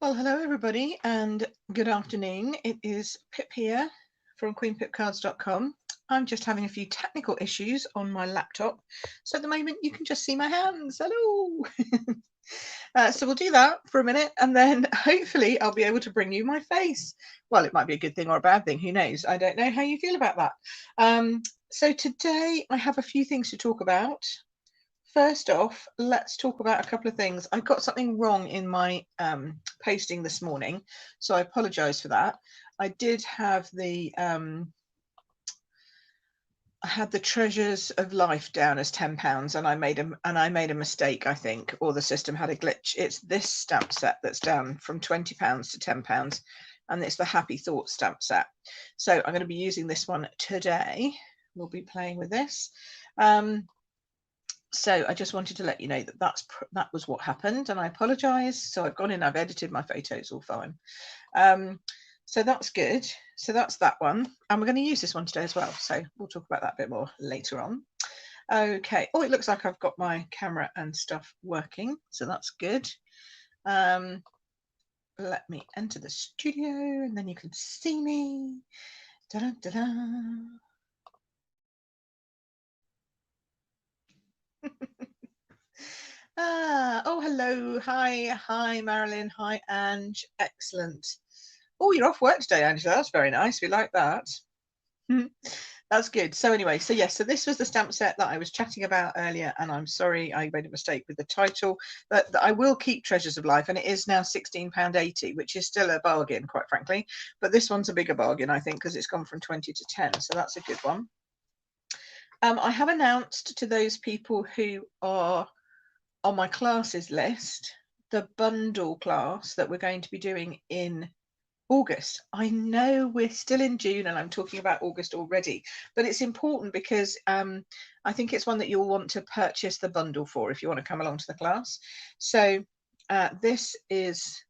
Well, hello everybody and good afternoon. It is Pip here from queenpipcards.com. I'm just having a few technical issues on my laptop. So at the moment you can just see my hands. Hello. So we'll do that for a minute and then hopefully I'll be able to bring you my face. Well, it might be a good thing or a bad thing. Who knows? I don't know how you feel about that. So today I have a few things to talk about. First off, let's talk about a couple of things. I got something wrong in my posting this morning, so I apologize for that. I did have I had the Treasures of Life down as £10, and I made a mistake, I think, or the system had a glitch. It's this stamp set that's down from £20 to £10, and it's the Happy Thoughts stamp set. So I'm going to be using this one today. We'll be playing with this. So I just wanted to let you know that that was what happened, and I apologize. So I've gone in, I've edited my photos, all fine. So that's good. So that's that one, and we're going to use this one today as well. So we'll talk about that a bit more later on. Okay. Oh, it looks like I've got my camera and stuff working, so that's good. Let me enter the studio, and then you can see me. Da-da-da-da. Oh, hello. Hi, Marilyn. Hi, Ange. Excellent. Oh, you're off work today, Angela. That's very nice. We like that. That's good. So anyway, so yes, so this was the stamp set that I was chatting about earlier, and I'm sorry I made a mistake with the title, but I will keep Treasures of Life, and it is now £16.80, which is still a bargain, quite frankly. But this one's a bigger bargain, I think, because it's gone from 20 to 10, so that's a good one. I have announced to those people who are on my classes list the bundle class that we're going to be doing in August. I know we're still in June and I'm talking about August already, but it's important because I think it's one that you'll want to purchase the bundle for if you want to come along to the class. So this is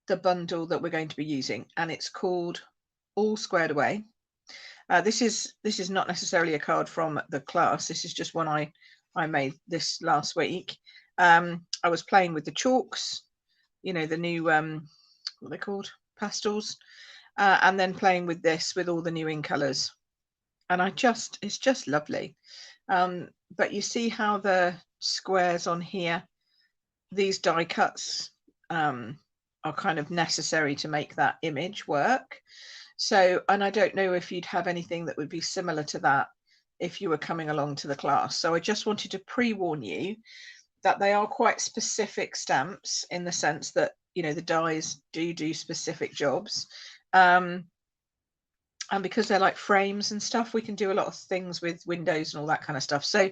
the bundle that we're going to be using, and it's called All Squared Away. This is not necessarily a card from the class. This is just one I made this last week. I was playing with the chalks, you know, the new what are they called, pastels, and then playing with this with all the new in colors, and it's just lovely. But you see how the squares on here, these die cuts are kind of necessary to make that image work. So, and I don't know if you'd have anything that would be similar to that if you were coming along to the class. So I just wanted to pre-warn you that they are quite specific stamps in the sense that, you know, the dies do specific jobs. And because they're like frames and stuff, we can do a lot of things with windows and all that kind of stuff. So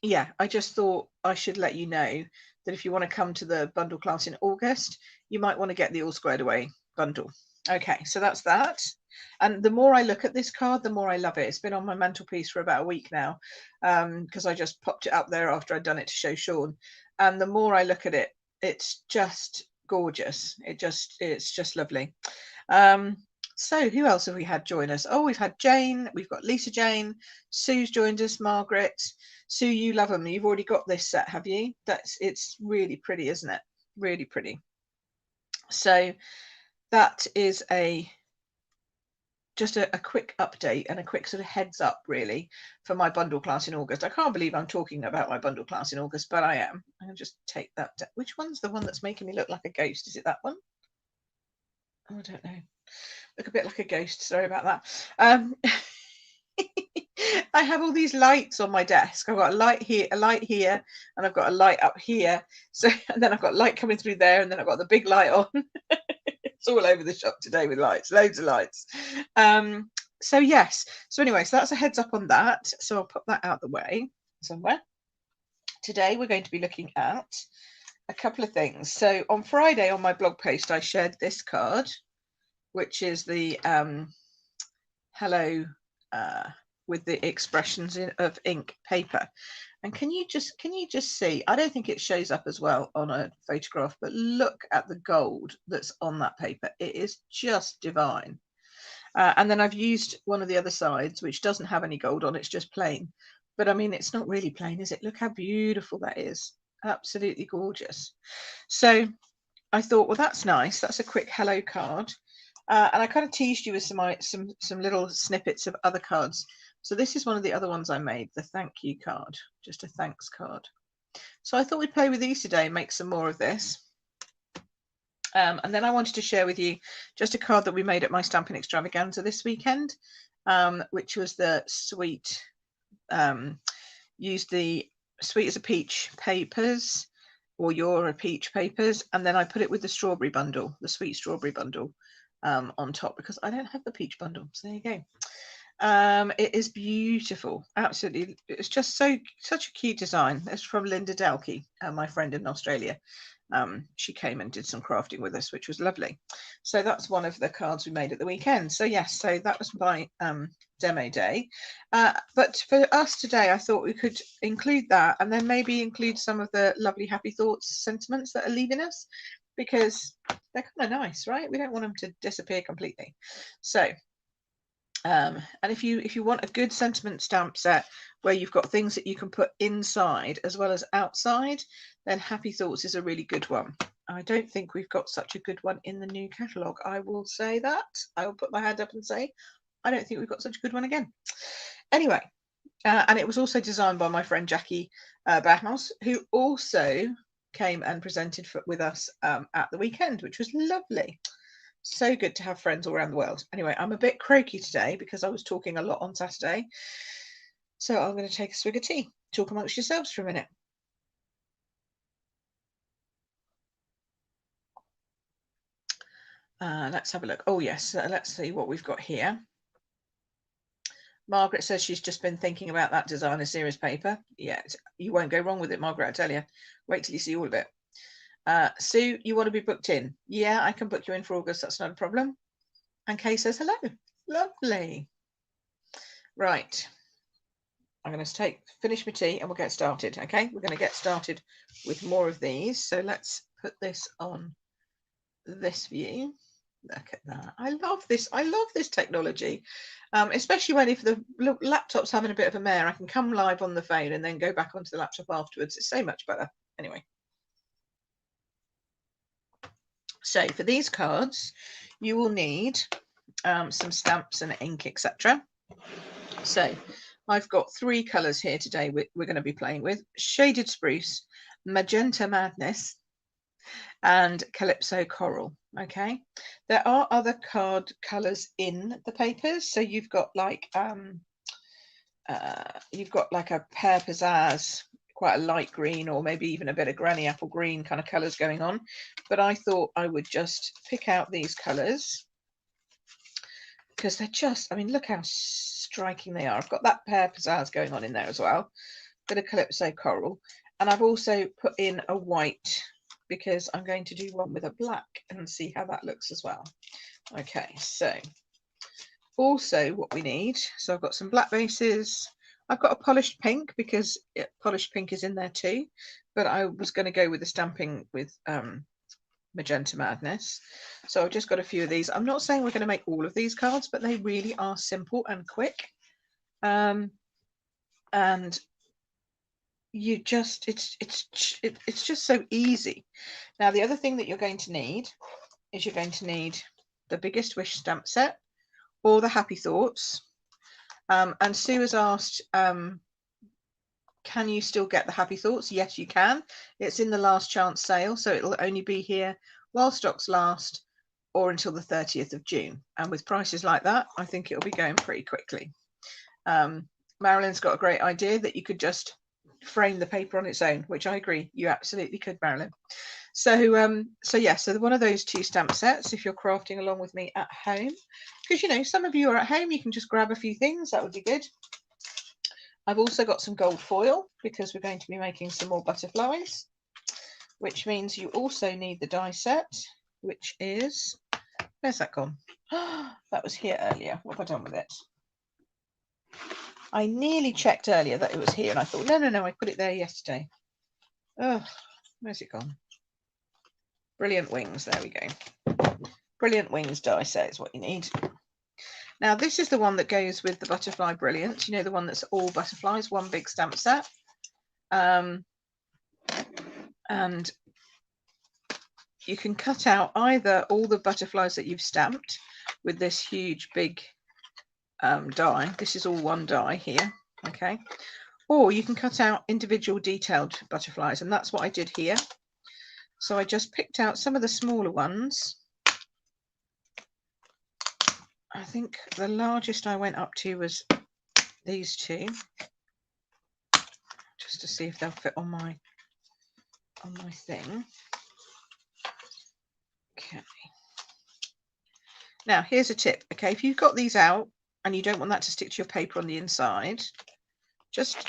yeah, I just thought I should let you know that if you want to come to the bundle class in August, you might want to get the All Squared Away bundle. Okay, so that's that. And the more I look at this card, the more I love it. It's been on my mantelpiece for about a week now, because I just popped it up there after I'd done it to show Sean. And the more I look at it, it's just gorgeous. It's just lovely. So who else have we had join us? Oh, we've had Jane. We've got Lisa Jane. Sue's joined us. Margaret. Sue, you love them. You've already got this set, have you? It's really pretty, isn't it? Really pretty. So that is just a quick update and a quick sort of heads up, really, for my bundle class in August. I can't believe I'm talking about my bundle class in August, but I am. I'm going to just take that. Which one's the one that's making me look like a ghost? Is it that one? Oh, I don't know. Look a bit like a ghost. Sorry about that. I have all these lights on my desk. I've got a light here, and I've got a light up here. So, and then I've got light coming through there, and then I've got the big light on. It's all over the shop today with lights, loads of lights. So yes. So anyway, so that's a heads up on that. So I'll put that out the way somewhere. Today we're going to be looking at a couple of things. So on Friday on my blog post, I shared this card, which is the hello with the expressions of ink paper. And can you just see, I don't think it shows up as well on a photograph, but look at the gold that's on that paper. It is just divine. And then I've used one of the other sides, which doesn't have any gold on, it's just plain. But I mean, it's not really plain, is it? Look how beautiful that is. Absolutely gorgeous. So I thought, well, that's nice. That's a quick hello card. And I kind of teased you with some little snippets of other cards. So this is one of the other ones I made, the thank you card, just a thanks card. So I thought we'd play with these today and make some more of this. And then I wanted to share with you just a card that we made at my stamping extravaganza this weekend, which was the sweet, used the sweet as a peach papers, or you're a peach papers, and then I put it with the strawberry bundle, the sweet strawberry bundle on top, because I don't have the peach bundle. So there you go. It is beautiful, absolutely. It's just such a cute design. It's from Linda Delkey, my friend in Australia. She came and did some crafting with us, which was lovely. So that's one of the cards we made at the weekend. So yes, so that was my demo day. But for us today, I thought we could include that, and then maybe include some of the lovely happy thoughts sentiments that are leaving us, because they're kind of nice, right? We don't want them to disappear completely. So and if you want a good sentiment stamp set where you've got things that you can put inside as well as outside, then Happy Thoughts is a really good one. I don't think we've got such a good one in the new catalogue. I will say that. I will put my hand up and say, I don't think we've got such a good one again. Anyway, and it was also designed by my friend Jackie Bahmos, who also came and presented with us at the weekend, which was lovely. So good to have friends all around the world. Anyway, I'm a bit croaky today because I was talking a lot on Saturday. So I'm going to take a swig of tea. Talk amongst yourselves for a minute. Let's have a look. Oh, yes. Let's see what we've got here. Margaret says she's just been thinking about that designer series paper. Yeah, you won't go wrong with it, Margaret, I tell you. Wait till you see all of it. Sue, you want to be booked in? Yeah, I can book you in for August. That's not a problem. And Kay says hello. Lovely. Right. I'm going to finish my tea and we'll get started. Okay, we're going to get started with more of these. So let's put this on this view. Look at that. I love this. I love this technology, especially when if the laptop's having a bit of a mare, I can come live on the phone and then go back onto the laptop afterwards. It's so much better. Anyway. So for these cards, you will need some stamps and ink, etc. So I've got 3 colours here today we're going to be playing with: Shaded Spruce, Magenta Madness, and Calypso Coral. Okay, there are other card colours in the papers. So you've got like a Pear Pizzazz, quite a light green, or maybe even a bit of granny apple green kind of colours going on. But I thought I would just pick out these colours because they're just, I mean, look how striking they are. I've got that Pear Pizzazz going on in there as well, bit of Calypso Coral, and I've also put in a white because I'm going to do one with a black and see how that looks as well. Okay, so also what we need, so I've got some black bases. I've got a polished pink because polished pink is in there too, but I was going to go with the stamping with Magenta Madness. So I've just got a few of these. I'm not saying we're going to make all of these cards, but they really are simple and quick. And you just, it's just so easy. Now, the other thing that you're going to need is you're going to need the Biggest Wish stamp set or the Happy Thoughts. And Sue has asked, can you still get the Happy Thoughts? Yes, you can. It's in the last chance sale, so it'll only be here while stocks last or until the 30th of June. And with prices like that, I think it'll be going pretty quickly. Marilyn's got a great idea that you could just frame the paper on its own, which I agree, you absolutely could, Marilyn. So so one of those 2 stamp sets, if you're crafting along with me at home, because you know some of you are at home, you can just grab a few things, that would be good. I've also got some gold foil because we're going to be making some more butterflies, which means you also need the die set, which is, where's that gone? That was here earlier. What have I done with it? I nearly checked earlier that it was here and I thought, no, I put it there yesterday. Oh, where's it gone? Brilliant Wings, there we go. Brilliant Wings die set is what you need. Now this is the one that goes with the Butterfly Brilliant, you know, the one that's all butterflies, one big stamp set. And you can cut out either all the butterflies that you've stamped with this huge big die. This is all one die here, okay? Or you can cut out individual detailed butterflies, and that's what I did here. So I just picked out some of the smaller ones. I think the largest I went up to was these two, just to see if they'll fit on my thing. Okay. Now here's a tip. Okay, if you've got these out and you don't want that to stick to your paper on the inside, just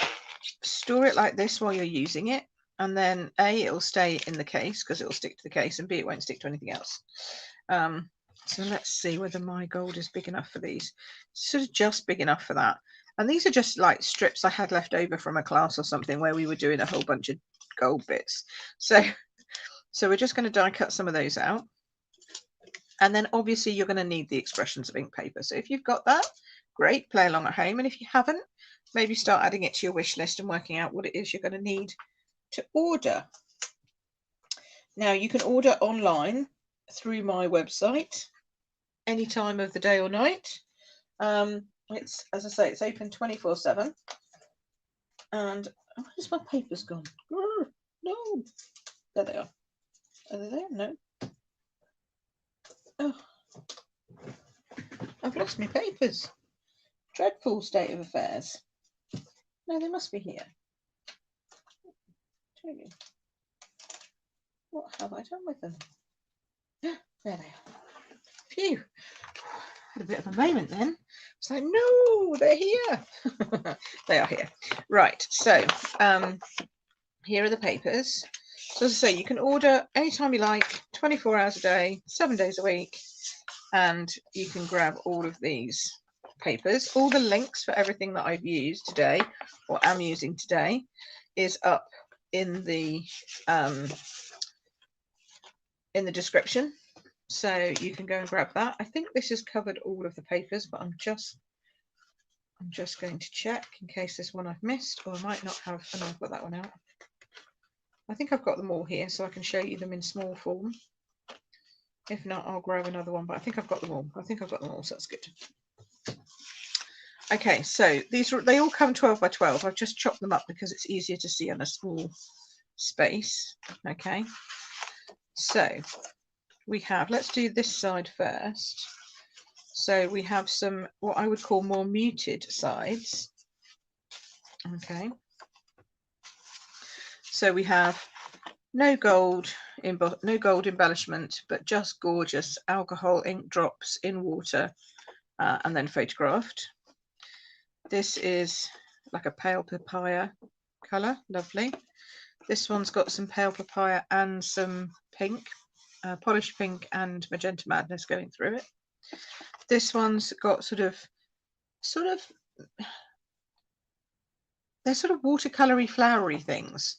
store it like this while you're using it, and then A, it'll stay in the case because it'll stick to the case, and B, it won't stick to anything else. So let's see whether my gold is big enough for these. Sort of just big enough for that. And these are just like strips I had left over from a class or something where we were doing a whole bunch of gold bits. So we're just going to die cut some of those out. And then obviously you're going to need the expressions of ink paper. So if you've got that, great, play along at home. And if you haven't, maybe start adding it to your wish list and working out what it is you're going to need to order. Now you can order online through my website any time of the day or night. It's, as I say, it's open 24/7. And where's my papers gone? No, there they are. Are they there? No. Oh, I've lost my papers. Dreadful state of affairs. No, they must be here. What have I done with them? There they are. Phew. Had a bit of a moment then. It's like, no, they're here. They are here. Right, so here are the papers. So as I say, you can order anytime you like, 24 hours a day, 7 days a week, and you can grab all of these papers. All the links for everything that I've used today or am using today is up in the description, so you can go and grab that. I think this has covered all of the papers, but I'm just going to check in case there's one I've missed, or I might not have. Oh no, I've got that one out. I think I've got them all here, so I can show you them in small form. If not, I'll grab another one, but I think I've got them all. I think I've got them all, so that's good. Okay, so they all come 12 by 12. I've just chopped them up because it's easier to see on a small space. Okay, so we have, let's do this side first. So we have some what I would call more muted sides. Okay, so we have no gold embellishment, but just gorgeous alcohol ink drops in water, and then photographed. This is like a pale papaya colour, lovely. This one's got some pale papaya and some pink, polished pink and magenta madness going through it. This one's got sort of they're sort of watercolory flowery things,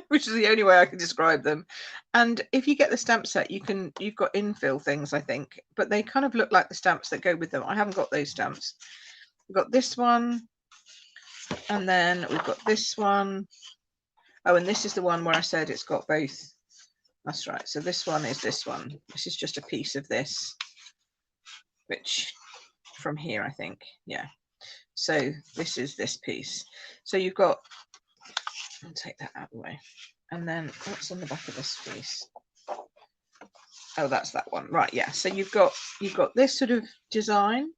which is the only way I can describe them. And if you get the stamp set, you've got infill things, I think, but they kind of look like the stamps that go with them. I haven't got those stamps. We've got this one, and then we've got this one. Oh, and this is the one where I said it's got both. That's right. So this one is this one. This is just a piece of this, which from here, I think. Yeah. So this is this piece. So you've got, I'll take that out of the way. And then what's on the back of this piece? Oh, that's that one. Right, yeah. So you've got this sort of design,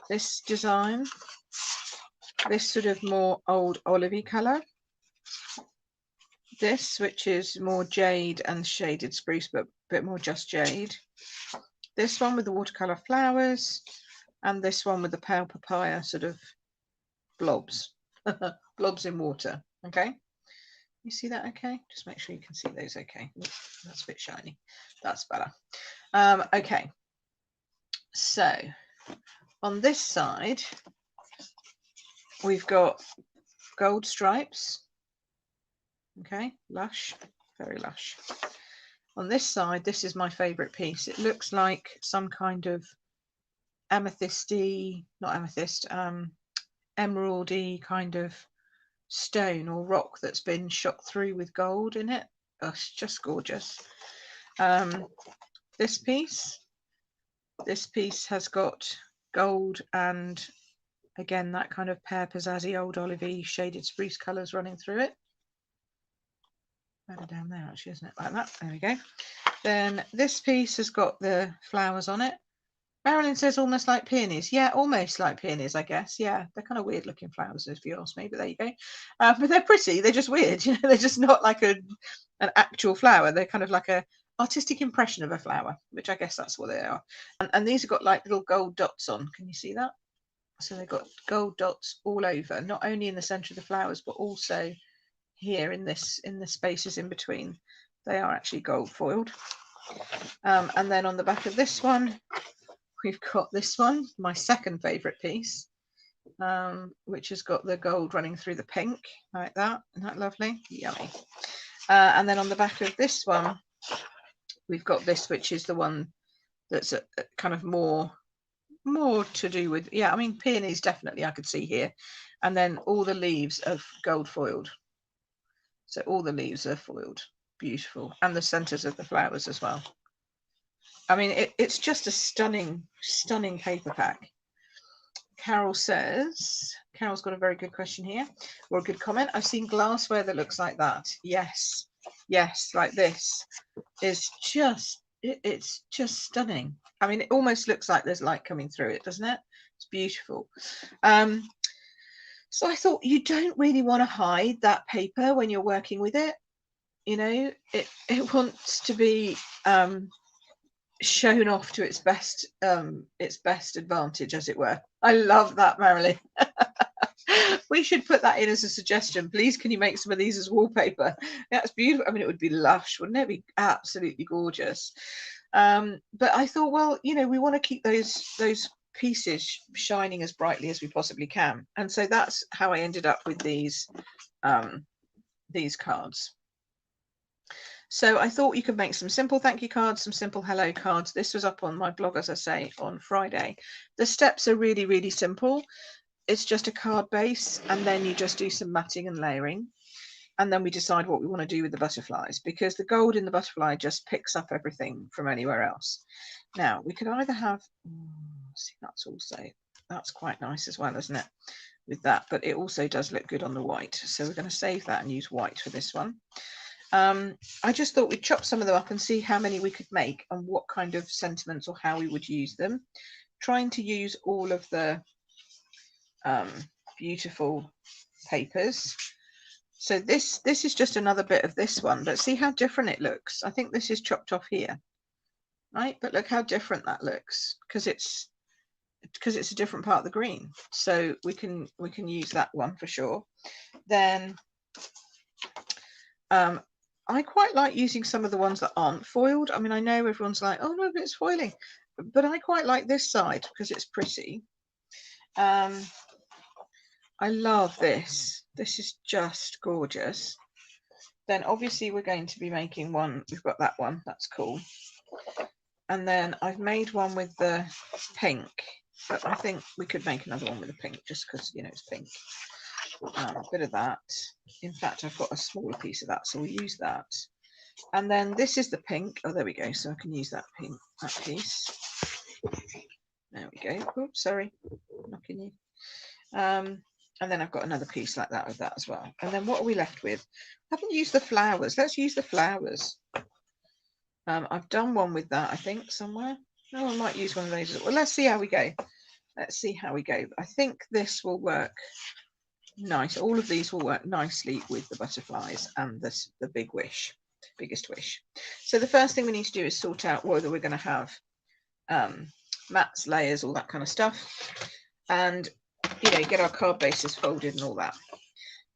this design, this sort of more old olivey colour, this, which is more jade and shaded spruce, but a bit more just jade. This one with the watercolour flowers, and this one with the pale papaya sort of blobs, blobs in water. Okay, you see that? Okay, just make sure you can see those. Okay, that's a bit shiny. That's better. Okay, so on this side we've got gold stripes. Okay, lush, very lush. On this side, this is my favorite piece. It looks like some kind of amethysty, not amethyst, emeraldy kind of stone or rock that's been shot through with gold in it. Oh, it's just gorgeous. This piece has got gold and again that kind of pear pizzazzy old olivey shaded spruce colours running through it. Better down there actually, isn't it? Like that. There we go. Then this piece has got the flowers on it. Marilyn says almost like peonies. Yeah, almost like peonies, I guess. Yeah, they're kind of weird looking flowers if you ask me, but there you go. But they're pretty. They're just weird. You know, they're just not like an actual flower. They're kind of like a artistic impression of a flower, which I guess that's what they are. And these have got like little gold dots on. Can you see that? So they've got gold dots all over, not only in the centre of the flowers, but also here in the spaces in between. They are actually gold foiled. And then on the back of this one, we've got this one, my second favourite piece, which has got the gold running through the pink like that. Isn't that lovely? Yummy. And then on the back of this one, we've got this, which is the one that's a kind of more to do with, yeah, I mean, peonies definitely I could see here. And then all the leaves of gold foiled. So all the leaves are foiled. Beautiful. And the centres of the flowers as well. I mean, it's just a stunning paper pack. Carol's got a very good question here, or a good comment. I've seen glassware that looks like that. Yes, like this is just, it's just stunning. I mean, it almost looks like there's light coming through it, doesn't it? It's beautiful. So I thought you don't really want to hide that paper when you're working with it. You know, it wants to be shown off to its best advantage, as it were. I love that, Marilyn. We should put that in as a suggestion. Please, can you make some of these as wallpaper? That's beautiful. I mean, it would be lush, wouldn't it? Be absolutely gorgeous. But I thought, well, you know, we want to keep those pieces shining as brightly as we possibly can, and so that's how I ended up with these cards. So I thought you could make some simple thank you cards, some simple hello cards. This was up on my blog, as I say, on Friday. The steps are really, really simple. It's just a card base, and then you just do some matting and layering. And then we decide what we want to do with the butterflies, because the gold in the butterfly just picks up everything from anywhere else. Now, we could either have, see, that's quite nice as well, isn't it? With that, but it also does look good on the white. So we're going to save that and use white for this one. I just thought we'd chop some of them up and see how many we could make and what kind of sentiments or how we would use them. Trying to use all of the beautiful papers. So this is just another bit of this one, but see how different it looks. I think this is chopped off here, right? But look how different that looks, because it's a different part of the green. So we can use that one for sure. Then I quite like using some of the ones that aren't foiled. I mean, I know everyone's like, oh no, but it's foiling, but I quite like this side because it's pretty. I love this. This is just gorgeous. Then obviously we're going to be making one. We've got that one. That's cool. And then I've made one with the pink, but I think we could make another one with the pink just because, you know, it's pink. A bit of that. In fact, I've got a smaller piece of that, so we'll use that. And then this is the pink. Oh, there we go. So I can use that pink, that piece. There we go. Oops, sorry, knocking you. And then I've got another piece like that with that as well. And then what are we left with? I haven't used the flowers. Let's use the flowers. I've done one with that, I think, somewhere. Oh, I might use one of those. Well, let's see how we go. Let's see how we go. I think this will work nice. All of these will work nicely with the butterflies and the biggest wish. So the first thing we need to do is sort out whether we're going to have mats, layers, all that kind of stuff. And you know, get our card bases folded and all that.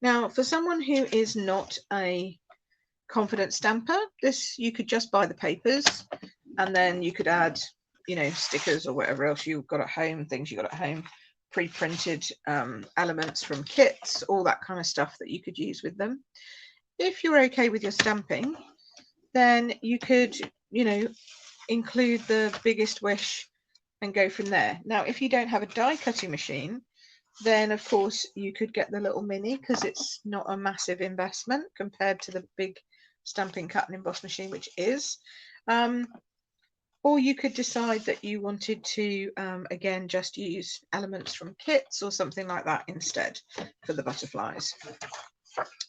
Now, for someone who is not a confident stamper, this, you could just buy the papers and then you could add, you know, stickers or whatever else you've got at home, things you got at home, pre-printed elements from kits, all that kind of stuff that you could use with them. If you're okay with your stamping, then you could, you know, include the biggest wish and go from there. Now, if you don't have a die cutting machine, then of course you could get the little mini, because it's not a massive investment compared to the big stamping, cut and emboss machine, which is. Or you could decide that you wanted to, again, just use elements from kits or something like that instead for the butterflies.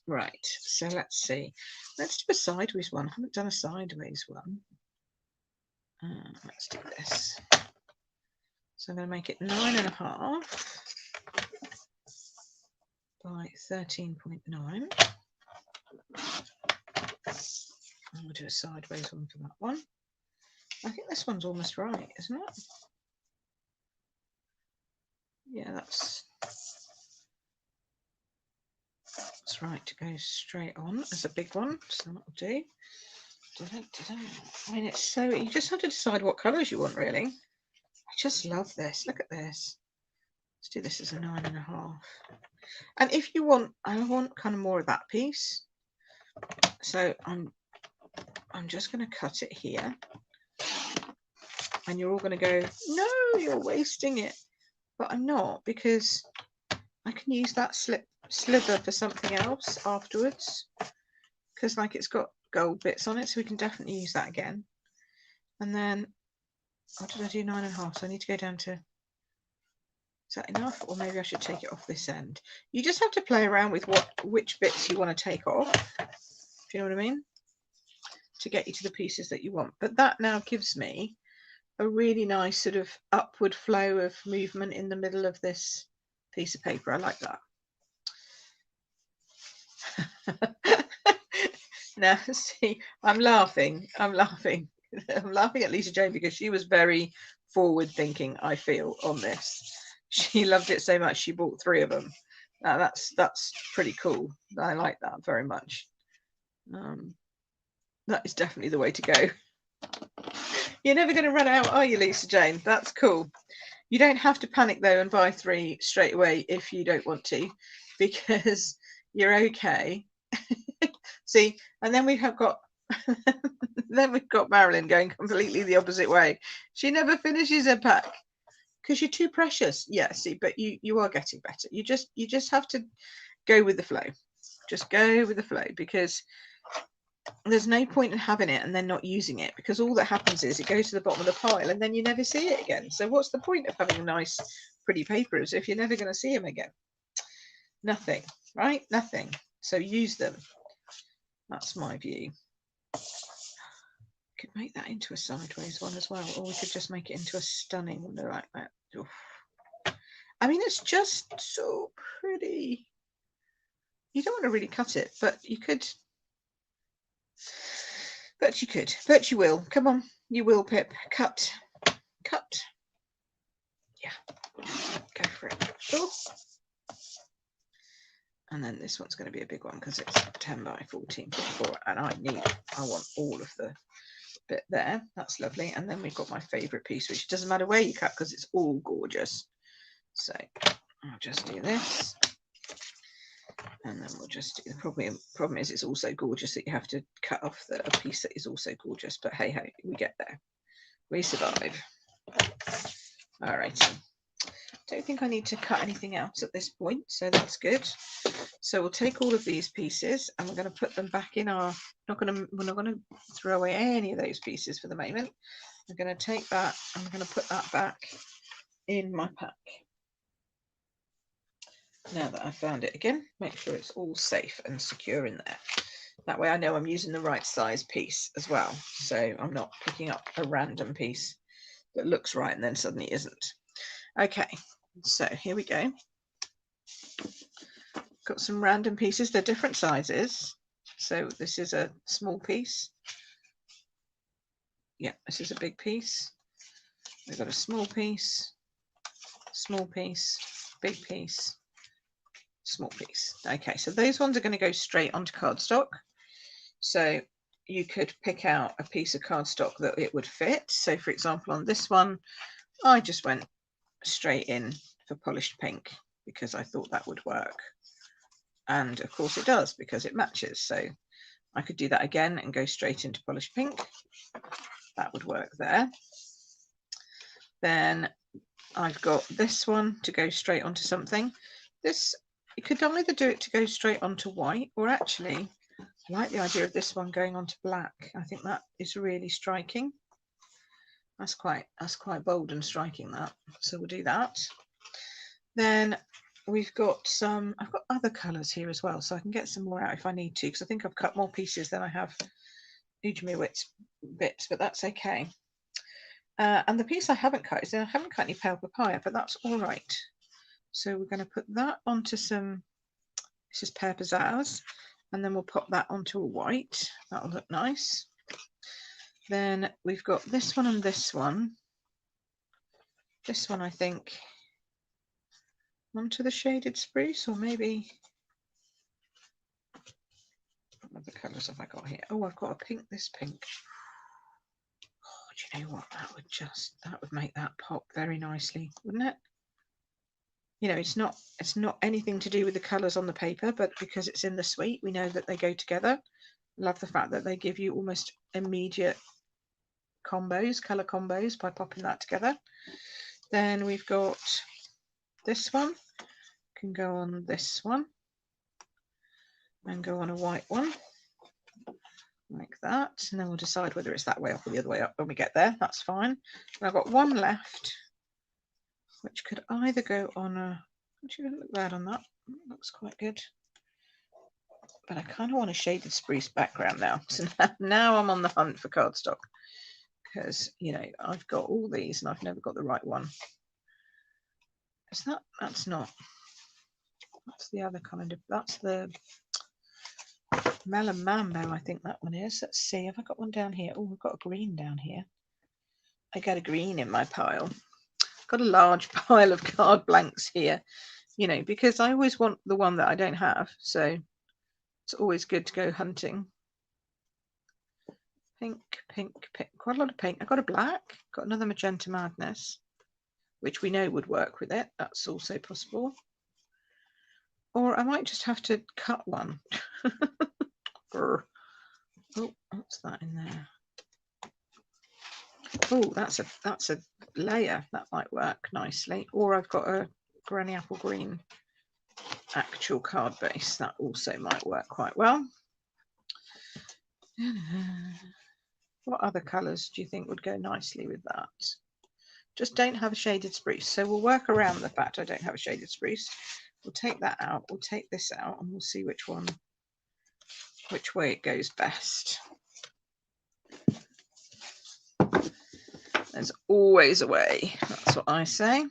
Right, so let's see. Let's do a sideways one. I haven't done a sideways one. Let's do this. So I'm going to make it 9.5 by 13.9. And we'll do a sideways one for that one. I think this one's almost right, isn't it? Yeah, that's right to go straight on as a big one. So that'll do. I mean, it's so, you just have to decide what colours you want, really. I just love this. Look at this. Let's do this as a 9.5. And if you want, I want kind of more of that piece. So I'm just going to cut it here. And you're all going to go, no, you're wasting it. But I'm not, because I can use that sliver for something else afterwards. Because like it's got gold bits on it, so we can definitely use that again. And then, what did I do? 9.5. So I need to go down to, is that enough? Or maybe I should take it off this end. You just have to play around with which bits you want to take off. Do you know what I mean? To get you to the pieces that you want. But that now gives me a really nice sort of upward flow of movement in the middle of this piece of paper. I like that. Now, see, I'm laughing at Lisa Jane because she was very forward thinking, I feel, on this. She loved it so much she bought 3 of them. Now that's pretty cool. I like that very much. That is definitely the way to go. You're never going to run out, are you, Lisa Jane? That's cool. You don't have to panic though and buy 3 straight away if you don't want to, because you're okay. See, and then we've got Marilyn going completely the opposite way. She never finishes a pack because you're too precious. Yeah, see, but you are getting better. You just have to go with the flow. Just go with the flow, because there's no point in having it and then not using it, because all that happens is it goes to the bottom of the pile and then you never see it again. So what's the point of having nice pretty papers if you're never going to see them again? Nothing, right? Nothing. So use them. That's my view. Could make that into a sideways one as well, or we could just make it into a stunning one like that. Oof. I mean, it's just so pretty. You don't want to really cut it, but you could. But you could. But you will. Come on, you will, Pip. Cut. Cut. Yeah. Go for it. Oh. And then this one's going to be a big one because it's 10 by 14.4, and I want all of the bit there. That's lovely. And then we've got my favorite piece, which doesn't matter where you cut because it's all gorgeous. So I'll just do this, and then we'll just do the problem is it's also gorgeous that you have to cut off a piece that is also gorgeous, but hey ho, we get there, we survive. All right, don't think I need to cut anything else at this point, so that's good. So we'll take all of these pieces and we're going to put them back in our, we're not going to throw away any of those pieces for the moment. I'm going to take that and I'm going to put that back in my pack. Now that I've found it again, make sure it's all safe and secure in there. That way I know I'm using the right size piece as well. So I'm not picking up a random piece that looks right and then suddenly isn't. Okay, so here we go. Got some random pieces. They're different sizes. So this is a small piece. Yeah, this is a big piece. We've got a small piece, big piece, small piece. Okay, so those ones are going to go straight onto cardstock. So you could pick out a piece of cardstock that it would fit. So for example, on this one, I just went straight in for polished pink because I thought that would work. And of course it does because it matches. So I could do that again and go straight into polished pink. That would work there. Then I've got this one to go straight onto something. This, you could either do it to go straight onto white, or actually I like the idea of this one going on to black. I think that is really striking. That's quite bold and striking, that. So we'll do that. Then we've got some, I've got other colours here as well, so I can get some more out if I need to, because I think I've cut more pieces than I have Ujimewitz bits, but that's okay. And the piece I haven't cut is I haven't cut any pale papaya, but that's all right. So we're going to put that onto some, this is Pear Pizzazz, and then we'll pop that onto a white. That'll look nice. Then we've got this one and this one. This one, I think, onto the shaded spruce, or maybe, what other colours have I got here? Oh, I've got a pink, this pink. Oh, do you know what? That would make that pop very nicely, wouldn't it? You know, it's not anything to do with the colours on the paper, but because it's in the suite, we know that they go together. Love the fact that they give you almost immediate combos, colour combos, by popping that together. Then we've got this one, can go on this one, and go on a white one, like that. And then we'll decide whether it's that way up or the other way up when we get there. That's fine. And I've got one left, which could either go on a, actually doesn't look bad on that. Looks quite good. But I kind of want a shaded spruce background now. So now I'm on the hunt for cardstock, because, you know, I've got all these and I've never got the right one. Is that, that's not, that's the other kind of, that's the Melon Mambo, I think that one is. Let's see, have I got one down here? Oh, I've got a green down here. I got a green in my pile. Got a large pile of card blanks here, you know, because I always want the one that I don't have. So it's always good to go hunting. Pink, pink, pink, quite a lot of pink. I got a black, got another Magenta Madness, which we know would work with it. That's also possible. Or I might just have to cut one. Oh, what's that in there? Oh, that's a layer. That might work nicely. Or I've got a Granny Apple Green actual card base. That also might work quite well. What other colours do you think would go nicely with that? Just don't have a shaded spruce. So we'll work around the fact I don't have a shaded spruce. We'll take that out. We'll take this out, and we'll see which way it goes best. There's always a way. That's what I say.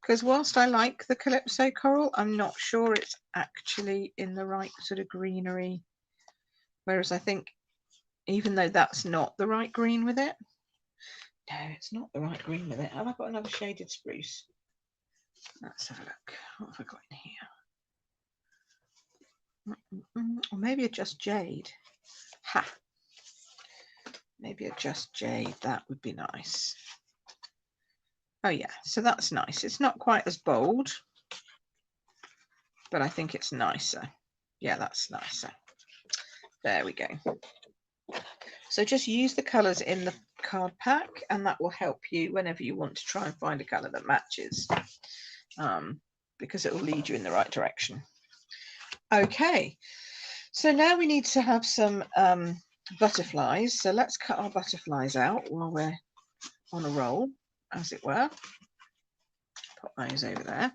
Because whilst I like the Calypso coral, I'm not sure it's actually in the right sort of greenery. Whereas I think, even though that's not the right green with it, no, it's not the right green with it. Have I got another shaded spruce? Let's have a look. What have I got in here? Or maybe a Just Jade. Ha! Maybe a Just Jade. That would be nice. Oh yeah, so that's nice. It's not quite as bold, but I think it's nicer. Yeah, that's nicer. There we go. So just use the colours in the card pack, and that will help you whenever you want to try and find a colour that matches, because it will lead you in the right direction. Okay, so now we need to have some butterflies. So let's cut our butterflies out while we're on a roll, as it were. Pop those over there.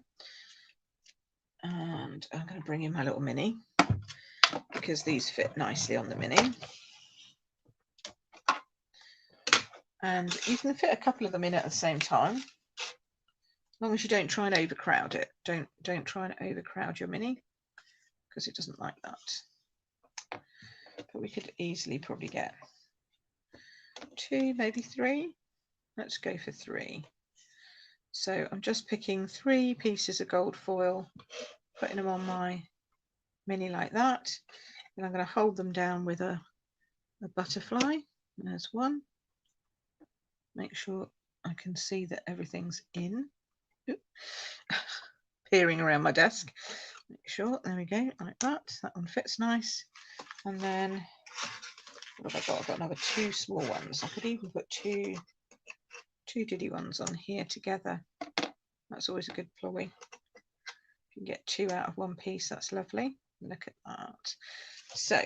And I'm going to bring in my little mini, because these fit nicely on the mini. And you can fit a couple of them in at the same time, as long as you don't try and overcrowd it. Don't try and overcrowd your mini, because it doesn't like that. But we could easily probably get 2, maybe 3. Let's go for 3. So I'm just picking 3 pieces of gold foil, putting them on my mini like that. And I'm going to hold them down with a butterfly. There's one. Make sure I can see that everything's in. Peering around my desk. Make sure, there we go, like that. That one fits nice. And then, what have I got? I've got another 2 small ones. I could even put two diddy ones on here together. That's always a good ploy. If you can get 2 out of one piece, that's lovely. Look at that. So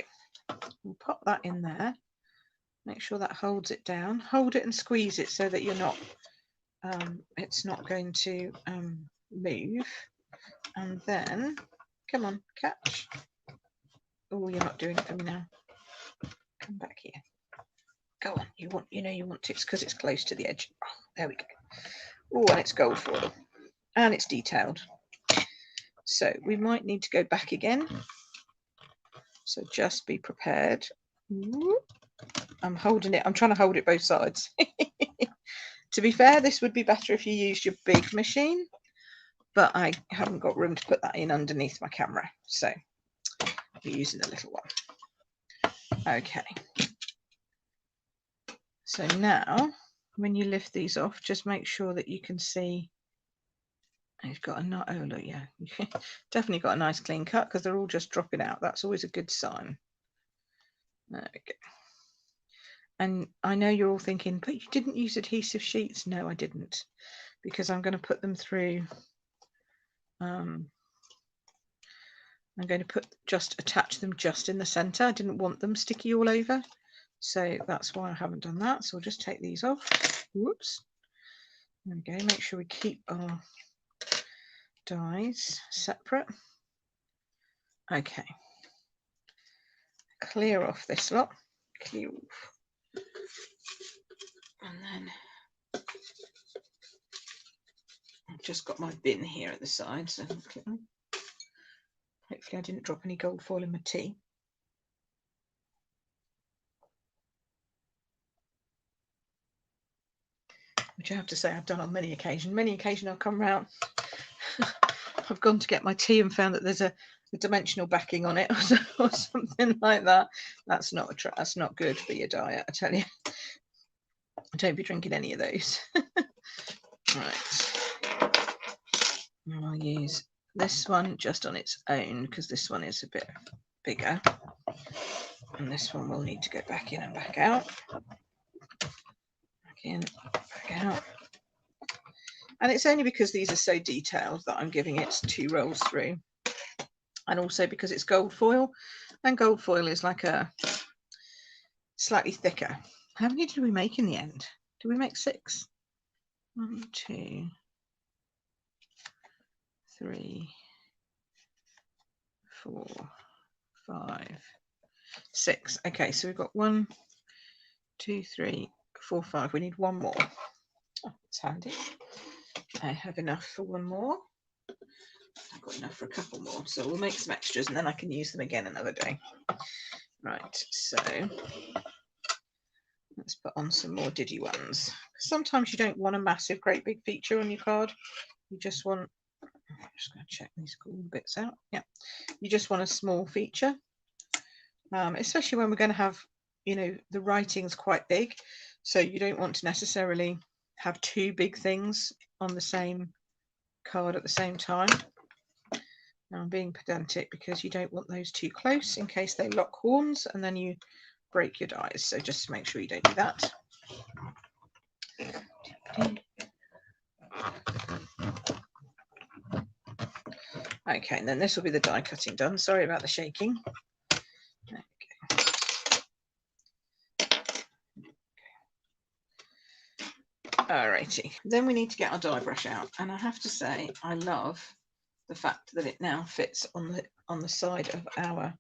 we'll pop that in there. Make sure that holds it down. Hold it and squeeze it so that you're not, it's not going to move. And then, come on, catch. Oh, you're not doing it for me now. Come back here. Go on. You want to. It's because it's close to the edge. Oh, there we go. Oh, and it's gold foil, and it's detailed. So we might need to go back again. So just be prepared. I'm holding it. I'm trying to hold it both sides. To be fair, this would be better if you used your big machine, but I haven't got room to put that in underneath my camera, so we're using the little one. Okay. So now, when you lift these off, just make sure that you can see. You've got a oh look, yeah, definitely got a nice clean cut because they're all just dropping out. That's always a good sign. There we go. And I know you're all thinking, but you didn't use adhesive sheets. No, I didn't, because I'm going to put them through. I'm going to attach them just in the center. I didn't want them sticky all over, so that's why I haven't done that. So we'll just take these off. Whoops. There we go. Make sure we keep our dies separate. Okay. Clear off this lot. Clear off. And then I've just got my bin here at the side, so hopefully I didn't drop any gold foil in my tea. Which I have to say I've done on many occasions. Many occasions I've come round, I've gone to get my tea and found that there's a dimensional backing on it or something like that. That's not that's not good for your diet, I tell you. Don't be drinking any of those. Right. And I'll use this one just on its own because this one is a bit bigger. And this one will need to go back in and back out. Back in, back out. And it's only because these are so detailed that I'm giving it 2 rolls through. And also because it's gold foil, and gold foil is like a slightly thicker. How many did we make in the end? Did we make 6? 1, 2, 3, 4, 5, 6. Okay, so we've got 1, 2, 3, 4, 5. We need 1 more. Oh, that's handy. I have enough for 1 more. I've got enough for a couple more, so we'll make some extras and then I can use them again another day. Right, so let's put on some more diddy ones. Sometimes you don't want a massive, great big feature on your card. You just want, I'm just going to check these cool bits out. Yeah, you just want a small feature, especially when we're going to have, you know, the writing's quite big, so you don't want to necessarily have 2 big things on the same card at the same time. Now I'm being pedantic because you don't want those too close in case they lock horns and then you break your dies. So just make sure you don't do that. Okay, and then this will be the die cutting done. Sorry about the shaking. There we go. Alrighty, then we need to get our die brush out, and I have to say I love the fact that it now fits on the side of our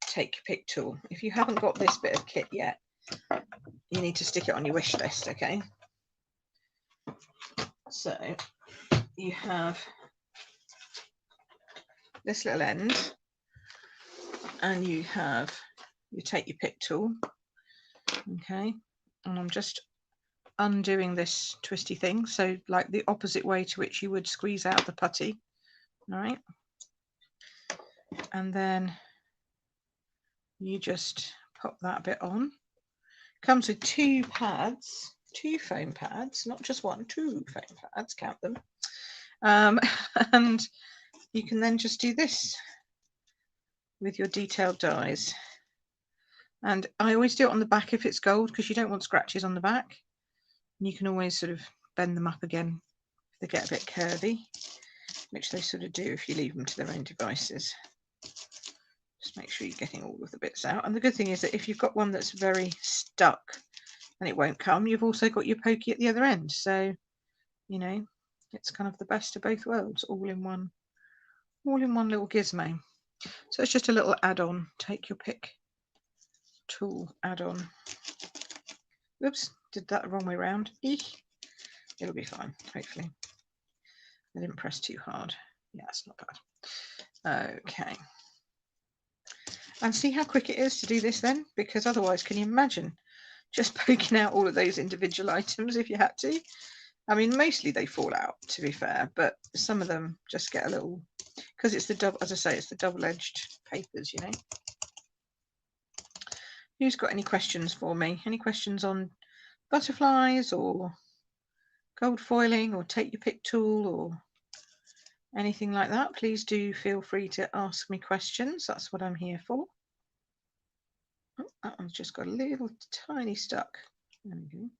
take your pick tool. If you haven't got this bit of kit yet, you need to stick it on your wish list. Okay, so you have this little end and you have your take your pick tool. Okay, and I'm just undoing this twisty thing, so like the opposite way to which you would squeeze out the putty. All right, and then you just pop that bit on. Comes with 2 pads, 2 foam pads, not just 1, 2 foam pads, count them. And you can then just do this with your detailed dies. And I always do it on the back if it's gold, because you don't want scratches on the back. And you can always sort of bend them up again if they get a bit curvy, which they sort of do if you leave them to their own devices. Just make sure you're getting all of the bits out. And the good thing is that if you've got one that's very stuck and it won't come, you've also got your pokey at the other end. So, you know, it's kind of the best of both worlds, all in one little gizmo. So it's just a little add-on. Take your pick tool add-on. Oops, did that the wrong way around. Eek. It'll be fine, hopefully. I didn't press too hard. Yeah, it's not bad. Okay. And see how quick it is to do this then? Because otherwise, can you imagine just poking out all of those individual items if you had to? I mean, mostly they fall out, to be fair, but some of them just get a little, because it's the double, as I say, it's the double-edged papers, you know. Who's got any questions for me? Any questions on butterflies or gold foiling or take your pick tool or anything like that? Please do feel free to ask me questions. That's what I'm here for. Oh, that one's just got a little tiny stuck. There we go.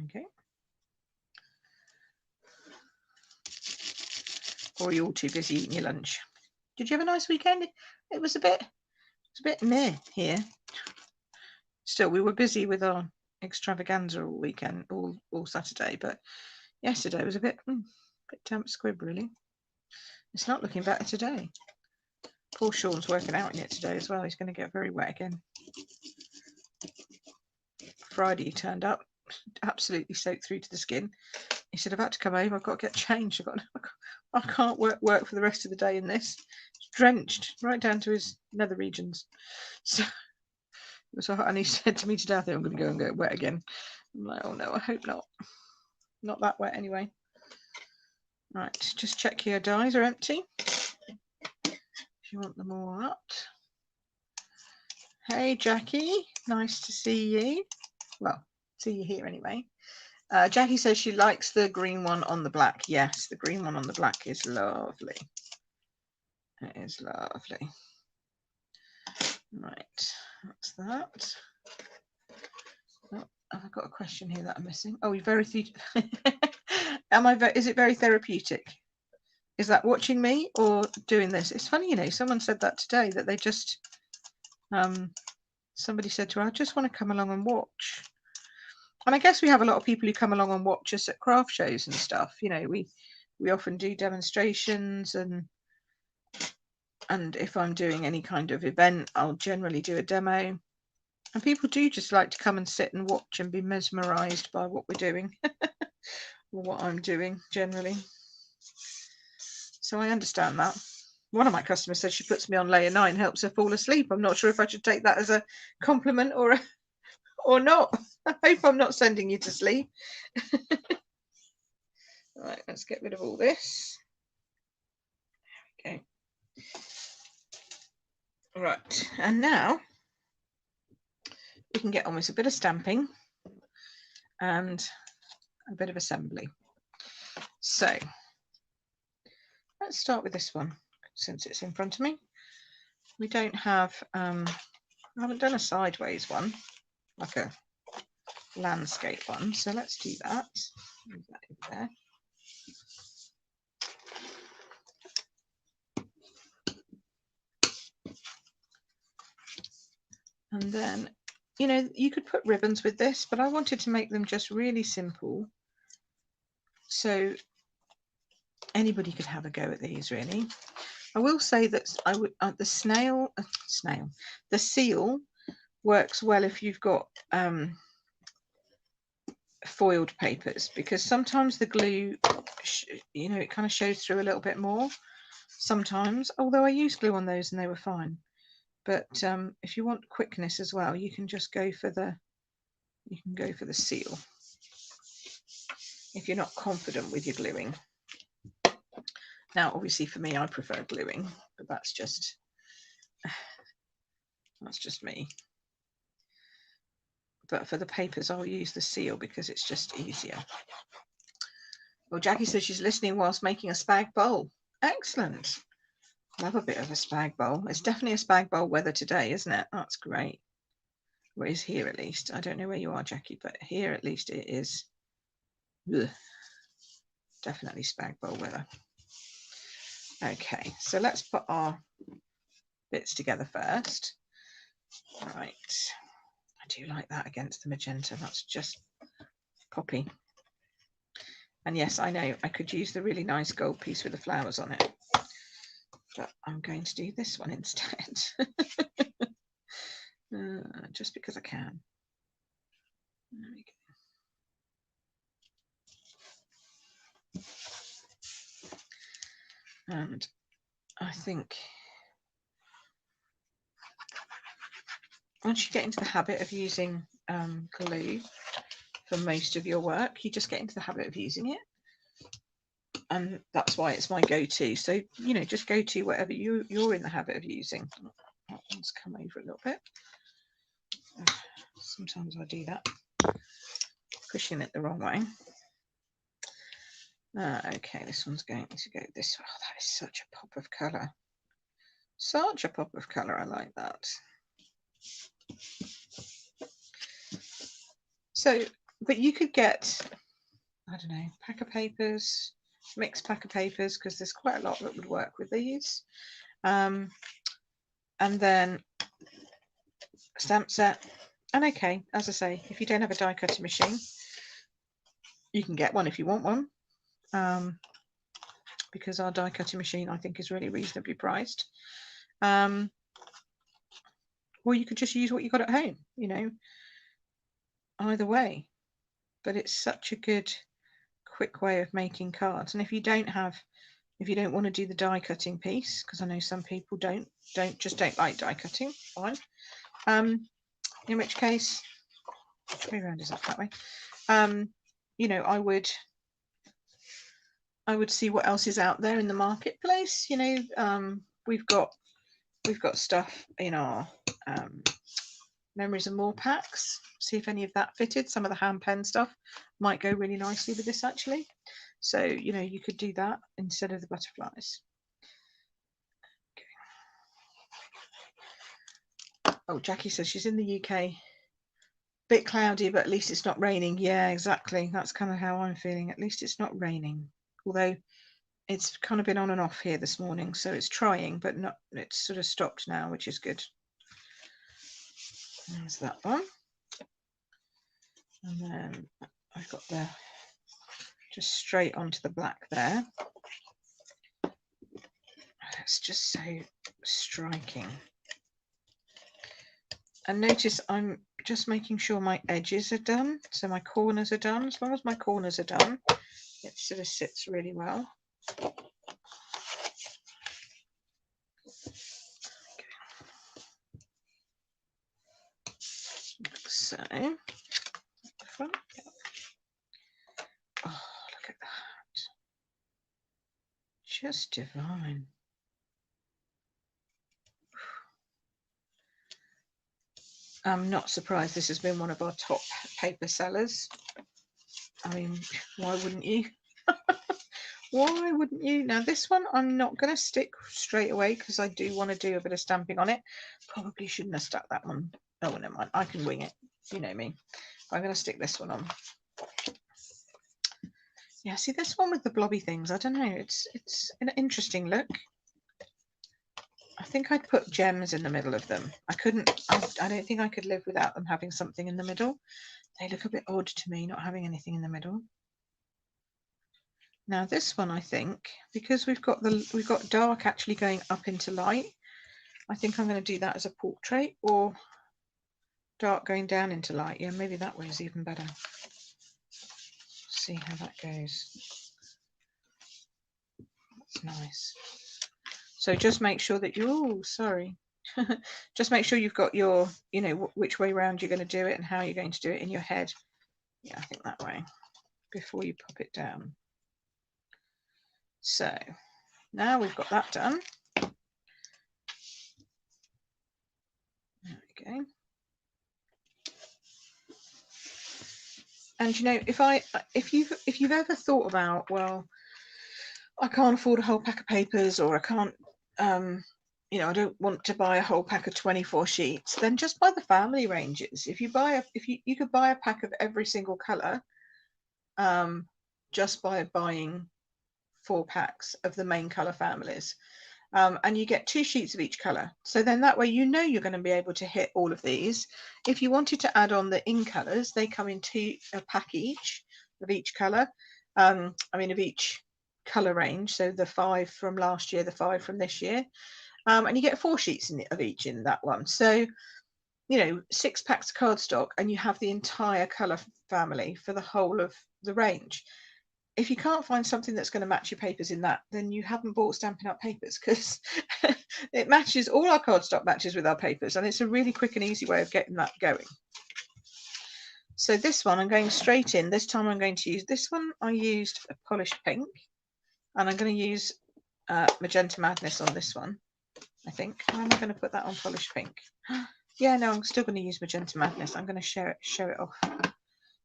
Okay. Or are you all too busy eating your lunch? Did you have a nice weekend? It was a bit meh here. Still, we were busy with our extravaganza all weekend, all Saturday, but yesterday was a bit damp squib, really. It's not looking better today. Poor Sean's working out in it today as well. He's going to get very wet again. Friday he turned up, absolutely soaked through to the skin. He said, I've had to come home, I've got to get changed. I can't work for the rest of the day in this. It's drenched right down to his nether regions. So and he said to me today, I think I'm going to go and get wet again. I'm like, oh no, I hope not. Not that wet anyway. Right, just check your dies are empty. If you want them all out. Hey Jackie, nice to see you. Well, see you here anyway. Jackie says she likes the green one on the black. Yes, the green one on the black is lovely. It is lovely. Right, that's that. Oh, have I got a question here that I'm missing? Oh, you're very is it very therapeutic? Is that watching me or doing this? It's funny, you know, someone said that today, that they just somebody said to her, I just want to come along and watch. And I guess we have a lot of people who come along and watch us at craft shows and stuff. You know, we often do demonstrations, and if I'm doing any kind of event, I'll generally do a demo. And people do just like to come and sit and watch and be mesmerized by what we're doing or what I'm doing generally. So I understand that. One of my customers said she puts me on layer 9, helps her fall asleep. I'm not sure if I should take that as a compliment or not. I hope I'm not sending you to sleep. Right, let's get rid of all this. There we go. Right, and now we can get on with a bit of stamping and a bit of assembly. So let's start with this one, since it's in front of me. We don't have, I haven't done a sideways one, like a landscape one, so let's do that. Move that over there. And then, you know, you could put ribbons with this, but I wanted to make them just really simple, so anybody could have a go at these, really. I will say that I would the seal works well if you've got foiled papers, because sometimes the glue, you know, it kind of shows through a little bit more sometimes, although I used glue on those and they were fine. But if you want quickness as well, you can just go for the seal if you're not confident with your gluing. Now obviously for me, I prefer gluing, but that's just me. But for the papers, I'll use the seal because it's just easier. Well, Jackie says she's listening whilst making a spag bowl. Excellent. Love a bit of a spag bowl. It's definitely a spag bowl weather today, isn't it? That's great. Well, it is here at least. I don't know where you are, Jackie, but here at least it is. Ugh. Definitely spag bowl weather. Okay, so let's put our bits together first. Right, I do like that against the magenta. That's just poppy. And yes, I know I could use the really nice gold piece with the flowers on it, but I'm going to do this one instead. Just because I can. There we go. And I think once you get into the habit of using glue for most of your work, you just get into the habit of using it. And that's why it's my go-to. So, you know, just go to whatever you're in the habit of using. That one's come over a little bit. Sometimes I do that, pushing it the wrong way. Okay, this one's going to go this way. Oh, that is such a pop of colour. Such a pop of colour. I like that. So, but you could get, I don't know, pack of papers, mixed pack of papers, because there's quite a lot that would work with these. And then stamp set. And okay, as I say, if you don't have a die cutting machine, you can get one if you want one, because our die cutting machine I think is really reasonably priced. Or you could just use what you got at home, you know, either way. But it's such a good quick way of making cards. And if you don't want to do the die cutting piece, because I know some people don't like die cutting, fine. In which case, three round is up that way. You know, I would see what else is out there in the marketplace. You know, we've got stuff in our Memories and More packs. See if any of that fitted. Some of the hand pen stuff might go really nicely with this actually. So, you know, you could do that instead of the butterflies. Okay. Oh, Jackie says she's in the UK. Bit cloudy, but at least it's not raining. Yeah, exactly. That's kind of how I'm feeling. At least it's not raining. Although it's kind of been on and off here this morning, so it's trying, but not. It's sort of stopped now, which is good. There's that one. And then I've got the just straight onto the black there. It's just so striking. And notice I'm just making sure my edges are done, so my corners are done. As long as my corners are done, it sort of sits really well. Okay. So, front. Oh, look at that. Just divine. I'm not surprised this has been one of our top paper sellers. I mean, why wouldn't you? Why wouldn't you? Now this one I'm not going to stick straight away because I do want to do a bit of stamping on it. Probably shouldn't have stuck that one. Oh, never mind. I can wing it. You know me. I'm going to stick this one on. Yeah, see this one with the blobby things. I don't know. It's an interesting look. I think I'd put gems in the middle of them. I couldn't. I don't think I could live without them having something in the middle. They look a bit odd to me, not having anything in the middle. Now this one, I think, because we've got dark actually going up into light, I think I'm going to do that as a portrait, or dark going down into light. Yeah, maybe that way is even better. See how that goes. That's nice. So just make sure that just make sure you've got your, you know, which way around you're going to do it and how you're going to do it in your head. Yeah, I think that way before you pop it down. So now we've got that done. There we go. And you know, if you've ever thought about, well, I can't afford a whole pack of papers, or I can't, you know, I don't want to buy a whole pack of 24 sheets, then just buy the family ranges. If you could buy a pack of every single color, just by buying 4 packs of the main colour families. And you get 2 sheets of each colour. So then that way you know you're going to be able to hit all of these. If you wanted to add on the in colours, they come in a pack each of each colour. I mean of each colour range. So the 5 from last year, the 5 from this year. And you get 4 sheets of each in that one. So, you know, 6 packs of cardstock and you have the entire colour family for the whole of the range. If you can't find something that's going to match your papers in that, then you haven't bought Stampin' Up papers, because it matches, all our cardstock matches with our papers, and it's a really quick and easy way of getting that going. So this one I'm going straight in. This time I'm going to use this one. I used a polished pink, and I'm going to use Magenta Madness on this one, I think. How am I going to put that on polished pink? Yeah, no, I'm still going to use Magenta Madness. I'm going to show it off.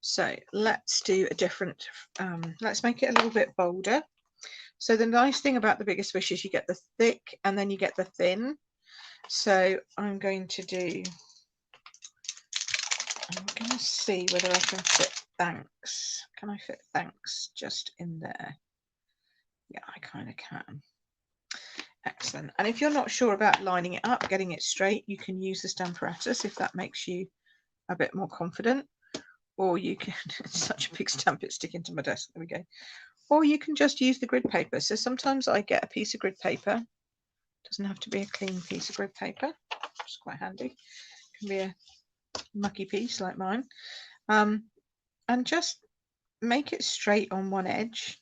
So let's do a different, let's make it a little bit bolder. So the nice thing about the Biggest Wish is you get the thick and then you get the thin. So I'm going to see whether I can fit thanks. Can I fit thanks just in there? Yeah, I kind of can. Excellent. And if you're not sure about lining it up, getting it straight, you can use the Stamparatus if that makes you a bit more confident. Or you can, it's such a big stamp, it's sticking to my desk, there we go. Or you can just use the grid paper. So sometimes I get a piece of grid paper. It doesn't have to be a clean piece of grid paper, which is quite handy. It can be a mucky piece like mine. And just make it straight on one edge.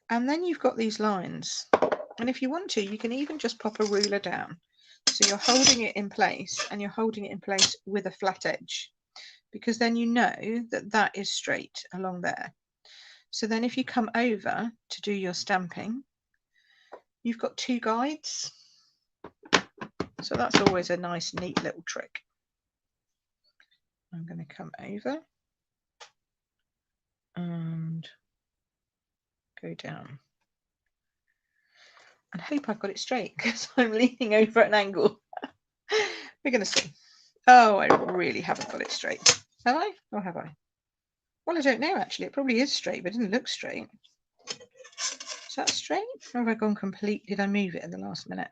And then you've got these lines. And if you want to, you can even just pop a ruler down. So you're holding it in place, and you're holding it in place with a flat edge, because then you know that that is straight along there. So then if you come over to do your stamping, you've got 2 guides. So that's always a nice, neat little trick. I'm going to come over and go down. And hope I've got it straight, because I'm leaning over at an angle. We're going to see. Oh, I really haven't got it straight. Have I? Or have I? Well, I don't know, actually. It probably is straight, but it didn't look straight. Is that straight? Or have I gone complete? Did I move it in the last minute?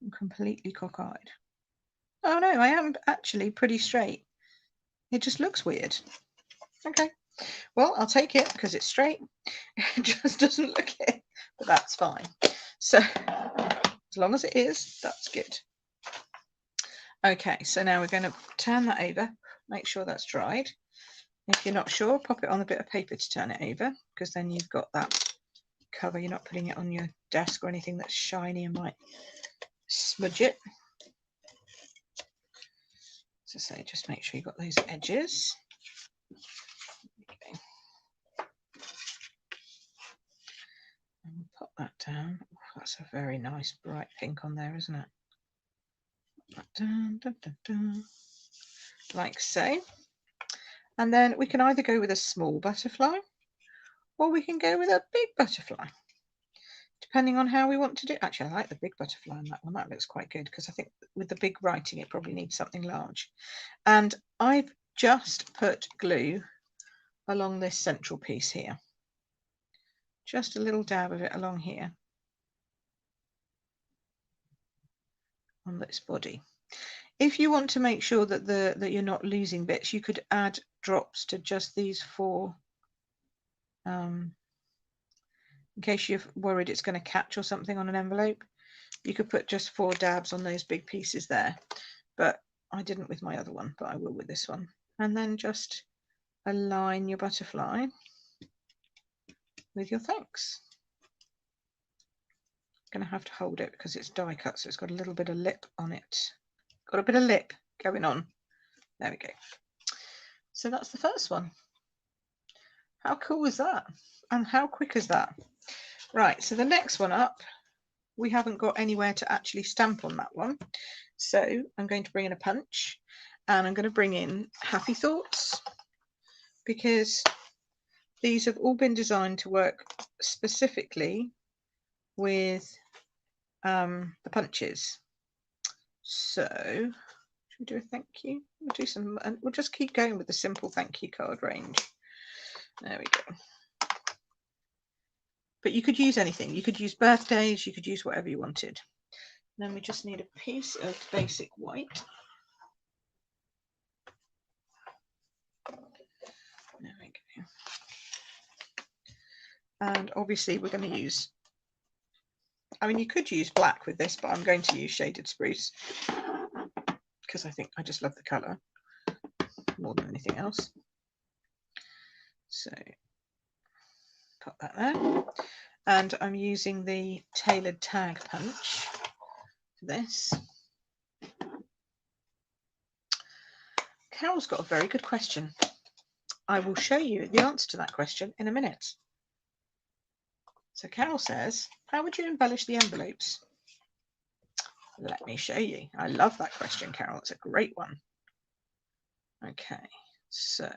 I'm completely cockeyed. Oh no, I am actually pretty straight. It just looks weird. Okay, well, I'll take it because it's straight. It just doesn't look it, but that's fine. So as long as it is, that's good. Okay, so now we're going to turn that over, make sure that's dried. If you're not sure, pop it on a bit of paper to turn it over, because then you've got that cover. You're not putting it on your desk or anything that's shiny and might smudge it. So say, just make sure you've got those edges. Okay. And we'll pop that down. Oh, that's a very nice bright pink on there, isn't it? Put that down, dun, dun, dun, like so. And then we can either go with a small butterfly, or we can go with a big butterfly, depending on how we want to do it. Actually, I like the big butterfly on that one. That looks quite good, because I think with the big writing, it probably needs something large. And I've just put glue along this central piece here. Just a little dab of it along here on this body. If you want to make sure that that you're not losing bits, you could add drops to just these 4, in case you're worried it's going to catch or something on an envelope. You could put just 4 dabs on those big pieces there, but I didn't with my other one, but I will with this one. And then just align your butterfly with your thanks. Going to have to hold it because it's die cut, so it's got a little bit of lip on it. Got a bit of lip going on. There we go. So that's the first one. How cool is that? And how quick is that? Right, so the next one up, we haven't got anywhere to actually stamp on that one. So I'm going to bring in a punch, and I'm going to bring in Happy Thoughts, because these have all been designed to work specifically with the punches. So should we do a thank you? We'll do some, and we'll just keep going with the simple thank you card range. There we go. but you could use anything. You could use birthdays, you could use whatever you wanted. And then we just need a piece of basic white. There we go. And obviously we're going to use, I mean, you could use black with this, but I'm going to use shaded spruce because I think I just love the colour more than anything else. So put that there. And I'm using the tailored tag punch for this. Carol's got a very good question. I will show you the answer to that question in a minute. So Carol says, how would you embellish the envelopes? Let me show you. I love that question, Carol. It's a great one. Okay, so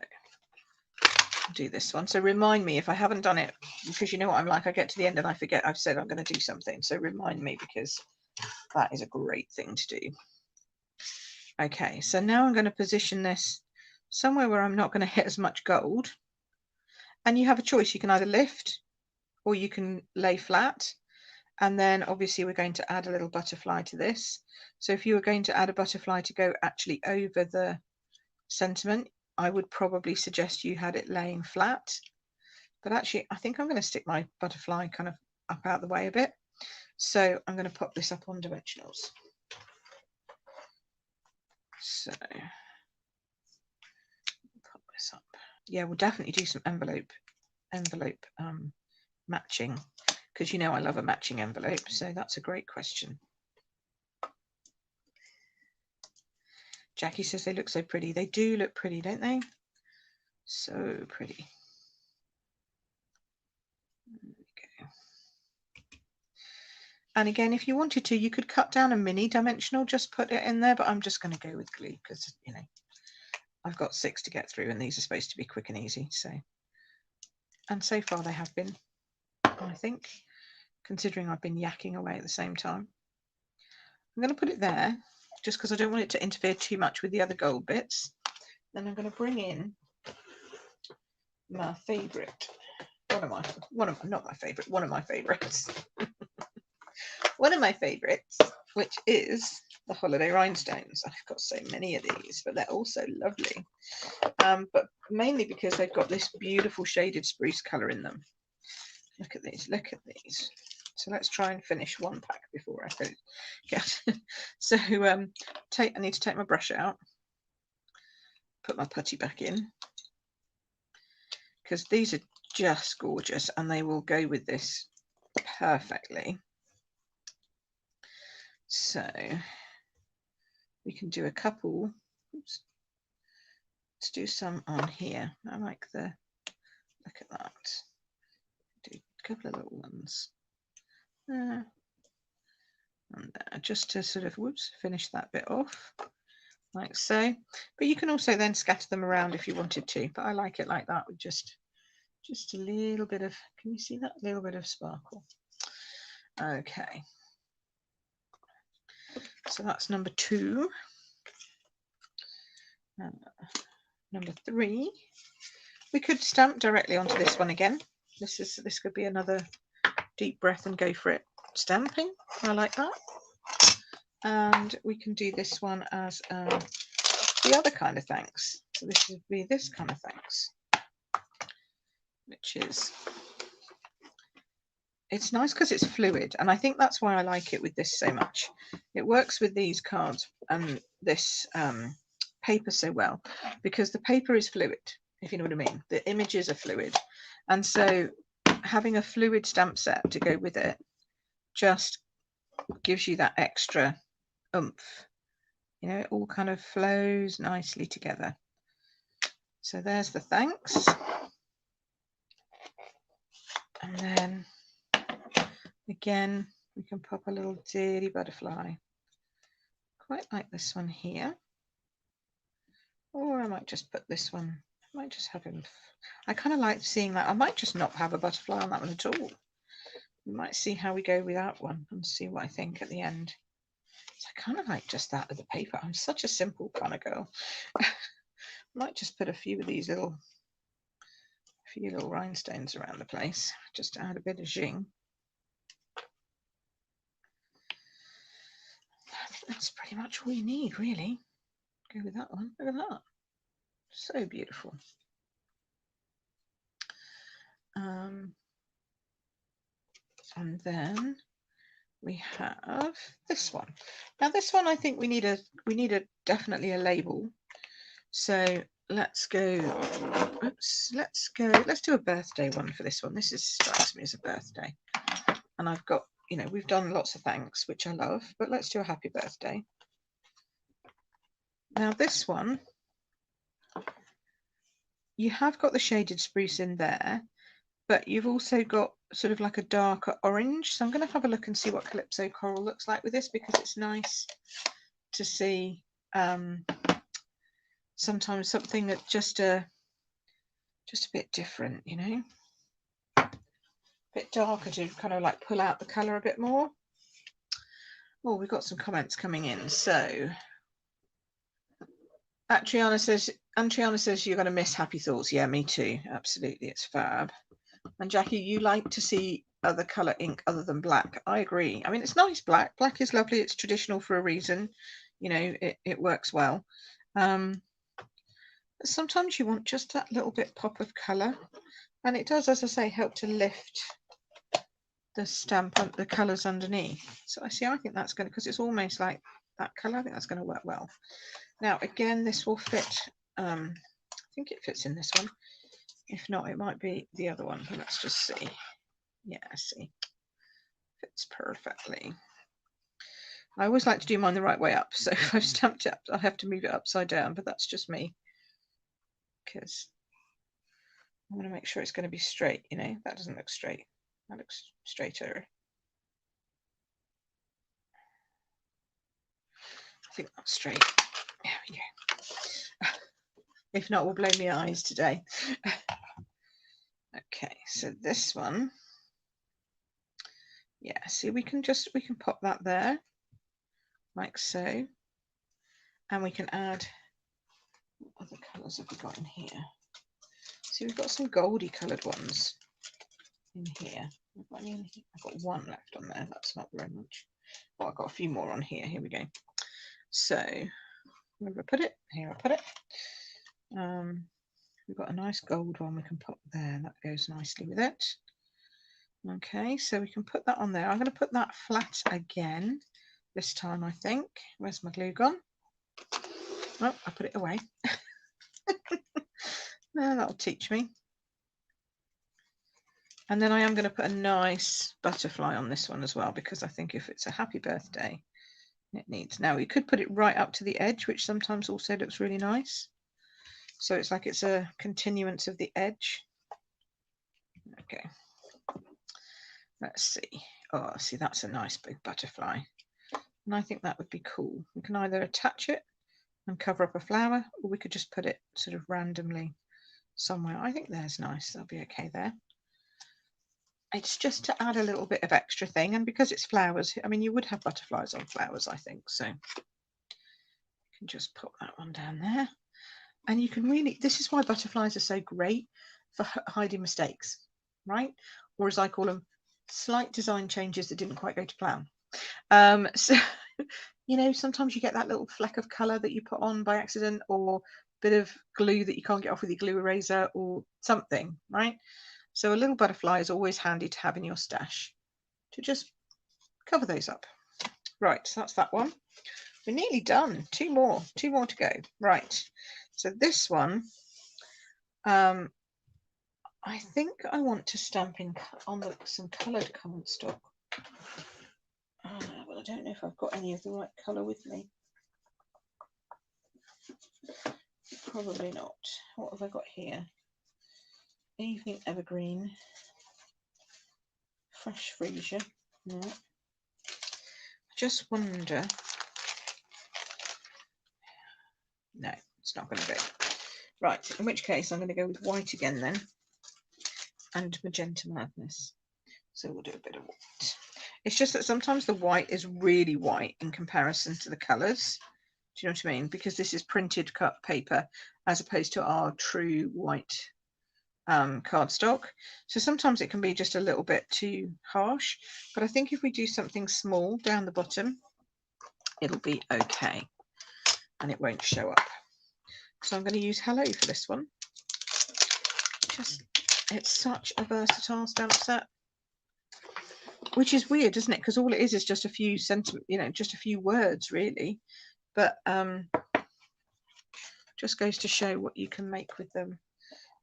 I'll do this one. So remind me if I haven't done it, because you know what I'm like, I get to the end and I forget I've said I'm going to do something. So remind me, because that is a great thing to do. Okay, so now I'm going to position this somewhere where I'm not going to hit as much gold. And you have a choice. You can either lift or you can lay flat. And then obviously we're going to add a little butterfly to this. So if you were going to add a butterfly to go actually over the sentiment, I would probably suggest you had it laying flat. But actually, I think I'm going to stick my butterfly kind of up out the way a bit. So I'm going to pop this up on dimensionals. So pop this up. Yeah, we'll definitely do some envelope matching, because you know I love a matching envelope. So that's a great question. Jackie says they look so pretty. They do look pretty, don't they? So pretty. There we go. And again, if you wanted to, you could cut down a mini dimensional, just put it in there, but I'm just going to go with glue because, you know, I've got 6 to get through and these are supposed to be quick and easy. So, and so far they have been, I think, considering I've been yakking away at the same time. I'm going to put it there just because I don't want it to interfere too much with the other gold bits. Then I'm going to bring in my favourite, one of my favourites, one of my favourites, which is the holiday rhinestones. I've got so many of these, but they're also lovely. But mainly because they've got this beautiful shaded spruce colour in them. Look at these, look at these. So let's try and finish one pack before I finish. So I need to take my brush out, put my putty back in, because these are just gorgeous and they will go with this perfectly. So we can do a couple. Oops. Let's do some on here. I like the look at that. Do a couple of little ones there and there, just to sort of finish that bit off like so. But you can also then scatter them around if you wanted to, but I like it like that with just a little bit of, can you see that? A little bit of sparkle. Okay, so that's number 2. Number 3, we could stamp directly onto this one again. This could be another deep breath and go for it stamping. I like that. And we can do this one as the other kind of thanks. So this would be this kind of thanks, which is, it's nice because it's fluid, and I think that's why I like it with this so much. It works with these cards and this paper so well because the paper is fluid, if you know what I mean. The images are fluid, and so having a fluid stamp set to go with it just gives you that extra oomph. You know, it all kind of flows nicely together. So there's the thanks. And then again, we can pop a little dirty butterfly. Quite like this one here. Or I might just put this one, I might just have him, I kind of like seeing that. I might just not have a butterfly on that one at all. We might see how we go with that one and see what I think at the end. So I kind of like just that with the paper. I'm such a simple kind of girl. Might just put a few of these little few little rhinestones around the place, just to add a bit of zing. I think that's pretty much all you need, really. Go with that one. Look at that. So beautiful. And then we have this one. Now this one, I think we need definitely a label. So let's go. Oops. Let's do a birthday one for this one. This strikes me as a birthday, and I've got, you know, we've done lots of thanks, which I love, but let's do a happy birthday. Now this one, you have got the shaded spruce in there, but you've also got sort of like a darker orange. So I'm going to have a look and see what Calypso Coral looks like with this, because it's nice to see sometimes something that's just a bit different, you know, a bit darker to kind of like pull out the colour a bit more. Oh, we've got some comments coming in. So Antriana says you're going to miss Happy Thoughts. Yeah, me too. Absolutely, it's fab. And Jackie, you like to see other colour ink other than black. I agree. I mean, it's nice black. Black is lovely. It's traditional for a reason. You know, it works well. But sometimes you want just that little bit pop of colour. And it does, as I say, help to lift the stamp on the colours underneath. So I think that's going to, because it's almost like that colour, I think that's going to work well. Now, again, this will fit. I think it fits in this one. If not, it might be the other one. But let's just see. Yeah, see. Fits perfectly. I always like to do mine the right way up. So if I've stamped it up, I have to move it upside down. But that's just me, because I want to make sure it's going to be straight. You know, that doesn't look straight. That looks straighter. I think that's straight. There we go. If not, we'll blow me eyes today. Okay, so this one, yeah, see, we can pop that there like so, and we can add, what other colours have we got in here? See, we've got some goldy coloured ones in here. I've got one left on there. That's not very much. Oh, I've got a few more on here. Here we go. So where did I put it? Here I put it. We've got a nice gold one we can put there. That goes nicely with it. Okay, so we can put that on there. I'm going to put that flat again this time, I think. Where's my glue gone? Oh, I put it away. No, that'll teach me. And then I am going to put a nice butterfly on this one as well, because I think if it's a happy birthday, it needs. Now, we could put it right up to the edge, which sometimes also looks really nice. So it's like it's a continuance of the edge. Okay. Let's see. Oh, see, that's a nice big butterfly. And I think that would be cool. We can either attach it and cover up a flower, or we could just put it sort of randomly somewhere. I think there's nice. That'll be okay there. It's just to add a little bit of extra thing. And because it's flowers, I mean, you would have butterflies on flowers, I think. So you can just put that one down there. And you can really, this is why butterflies are so great for hiding mistakes, right? Or as I call them, slight design changes that didn't quite go to plan. So, you know, sometimes you get that little fleck of colour that you put on by accident, or a bit of glue that you can't get off with your glue eraser or something, right? So a little butterfly is always handy to have in your stash to just cover those up. Right, so that's that one. We're nearly done. Two more to go. Right, so this one, I think I want to stamp in on some coloured colored stock. Well, I don't know if I've got any of the right colour with me. Probably not. What have I got here? Evening Evergreen. Fresh Freesia. No. I just wonder. No, it's not going to go. Right, in which case I'm going to go with white again then. And Magenta Madness. So we'll do a bit of white. It's just that sometimes the white is really white in comparison to the colours. Do you know what I mean? Because this is printed cut paper as opposed to our true white cardstock. So sometimes it can be just a little bit too harsh, but I think if we do something small down the bottom, it'll be okay and it won't show up. So I'm going to use Hello for this one. It's such a versatile stamp set, which is weird, isn't it? Because all it is just a few sentiment, you know, just a few words really, but just goes to show what you can make with them.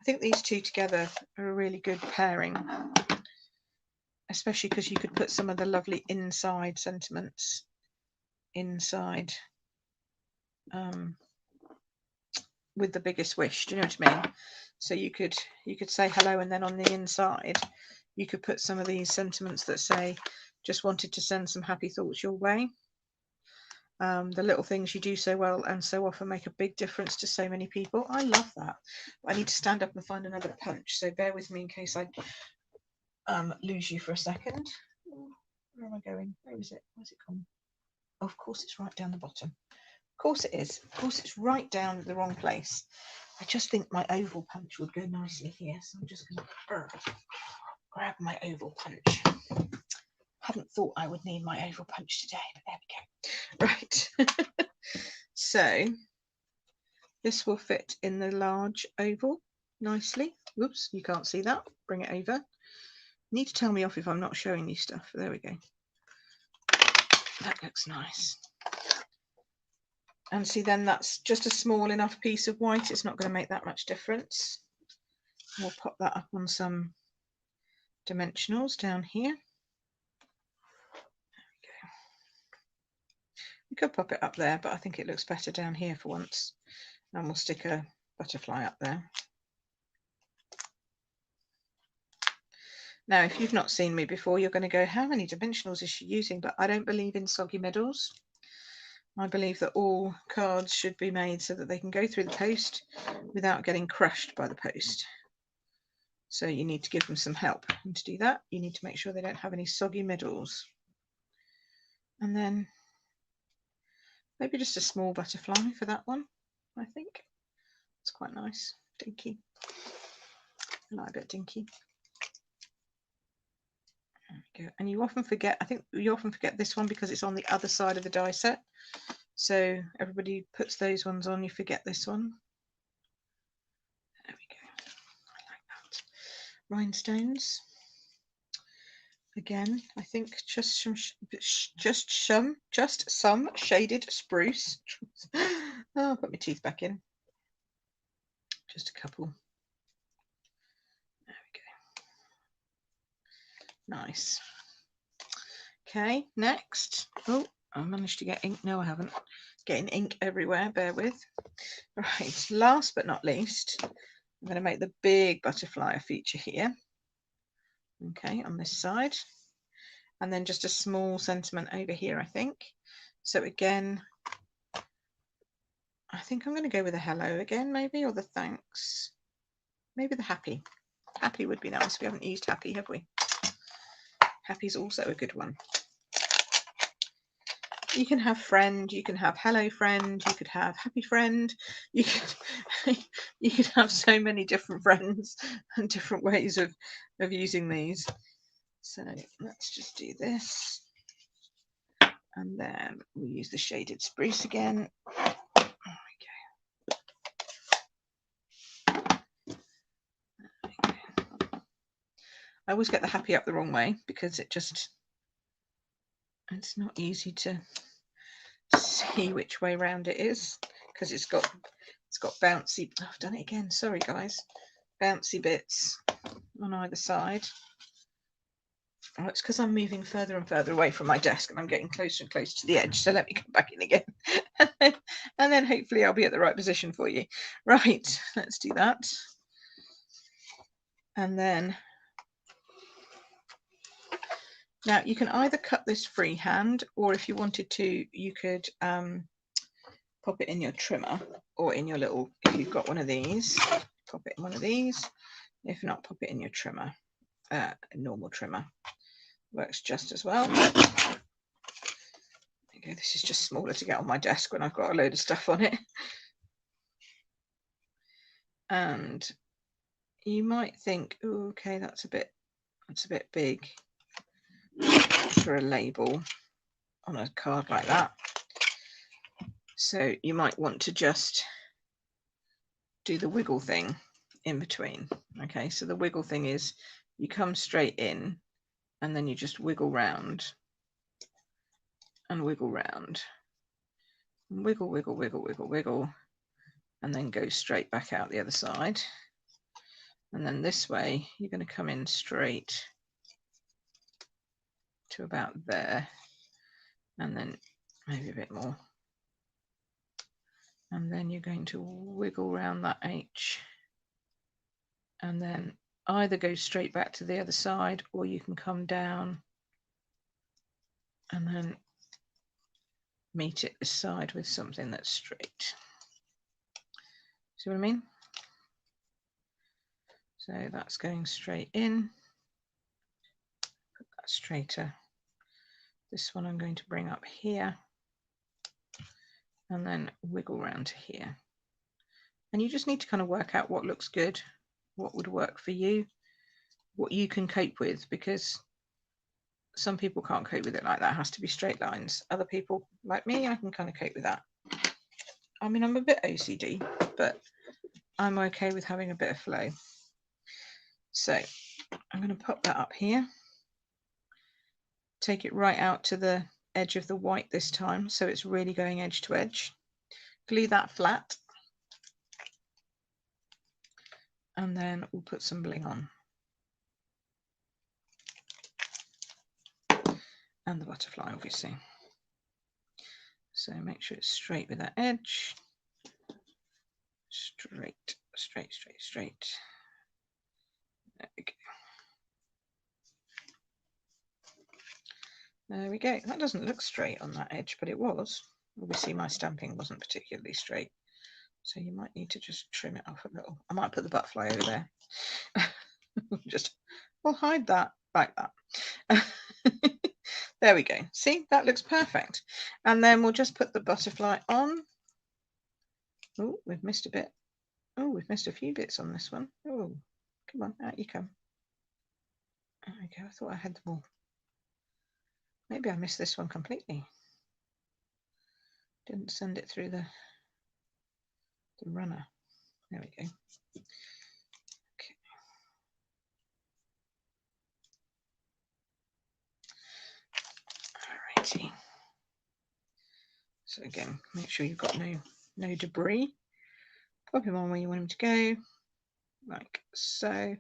I think these two together are a really good pairing, especially because you could put some of the lovely inside sentiments inside with the biggest wish. Do you know what I mean? So you could say hello, and then on the inside you could put some of these sentiments that say, just wanted to send some happy thoughts your way. The little things you do so well and so often make a big difference to so many people. I love that. I need to stand up and find another punch, so bear with me in case I lose you for a second. Where am I going? Where is it? Where's it gone? Oh, of course it's right down the bottom. Of course it is. Of course it's right down the wrong place. I just think my oval punch would go nicely here, so I'm just going to grab my oval punch. Hadn't thought I would need my oval punch today, but there we go. Right. So this will fit in the large oval nicely. Whoops, you can't see that. Bring it over. You need to tell me off if I'm not showing you stuff. There we go. That looks nice. And see, then that's just a small enough piece of white. It's not going to make that much difference. We'll pop that up on some dimensionals down here. There we go. We could pop it up there, but I think it looks better down here for once. And we'll stick a butterfly up there. Now, if you've not seen me before, you're going to go, how many dimensionals is she using? But I don't believe in soggy middles. I believe that all cards should be made so that they can go through the post without getting crushed by the post. So you need to give them some help. And to do that, you need to make sure they don't have any soggy middles. And then maybe just a small butterfly for that one, I think. It's quite nice. Dinky. I like a bit dinky. There we go. And you often forget, I think you often forget this one because it's on the other side of the die set. So everybody puts those ones on, you forget this one. There we go. I like that. Rhinestones. Again, I think just some shaded spruce. Oh, I'll put my teeth back in. Just a couple. There we go. Nice. Okay, next. Oh, I managed to get ink. No, I haven't. Getting ink everywhere, bear with. Right, last but not least, I'm going to make the big butterfly a feature here. Okay, on this side. And then just a small sentiment over here, I think. So again, I think I'm going to go with a hello again, maybe, or the thanks. Maybe the happy. Happy would be nice. We haven't used happy, have we? Happy's also a good one. You can have friend, you can have hello friend, you could have happy friend, you could have so many different friends and different ways of using these. So let's just do this, and then we'll use the shaded spruce again. There we go. I always get the happy up the wrong way because it's not easy to see which way round it is because it's got bouncy. Oh, I've done it again. Sorry, guys. Bouncy bits on either side. Oh, it's because I'm moving further and further away from my desk and I'm getting closer and closer to the edge. So let me come back in again, and then hopefully I'll be at the right position for you. Right, let's do that. And then now you can either cut this freehand, or if you wanted to, you could pop it in your trimmer or in your little, if you've got one of these, pop it in one of these. If not, pop it in your trimmer, a normal trimmer. Works just as well. There you go. This is just smaller to get on my desk when I've got a load of stuff on it. And you might think, oh, okay, that's a bit big for a label on a card like that. So you might want to just do the wiggle thing in between. Okay, so the wiggle thing is you come straight in and then you just wiggle round and wiggle round. Wiggle, wiggle, wiggle, wiggle, wiggle, and then go straight back out the other side. And then this way, you're going to come in straight to about there, and then maybe a bit more. And then you're going to wiggle around that H, and then either go straight back to the other side, or you can come down and then meet it this side with something that's straight. See what I mean? So that's going straight in. Put that straighter. This one I'm going to bring up here and then wiggle around to here. And you just need to kind of work out what looks good, what would work for you, what you can cope with, because some people can't cope with it like that. It has to be straight lines. Other people, like me, I can kind of cope with that. I mean, I'm a bit OCD, but I'm okay with having a bit of flow. So I'm going to pop that up here. Take it right out to the edge of the white this time, so it's really going edge to edge. Glue that flat. And then we'll put some bling on. And the butterfly, obviously. So make sure it's straight with that edge. Straight, straight, straight, straight. There we go. There we go. That doesn't look straight on that edge, but it was. Obviously, my stamping wasn't particularly straight. So you might need to just trim it off a little. I might put the butterfly over there. Just, we'll hide that like that. There we go. See, that looks perfect. And then we'll just put the butterfly on. Oh, we've missed a bit. Oh, we've missed a few bits on this one. Oh, come on, out you come. There we go. I thought I had them all. Maybe I missed this one completely. Didn't send it through the runner. There we go. Okay. Alrighty. So again, make sure you've got no debris. Pop him on where you want him to go, like so.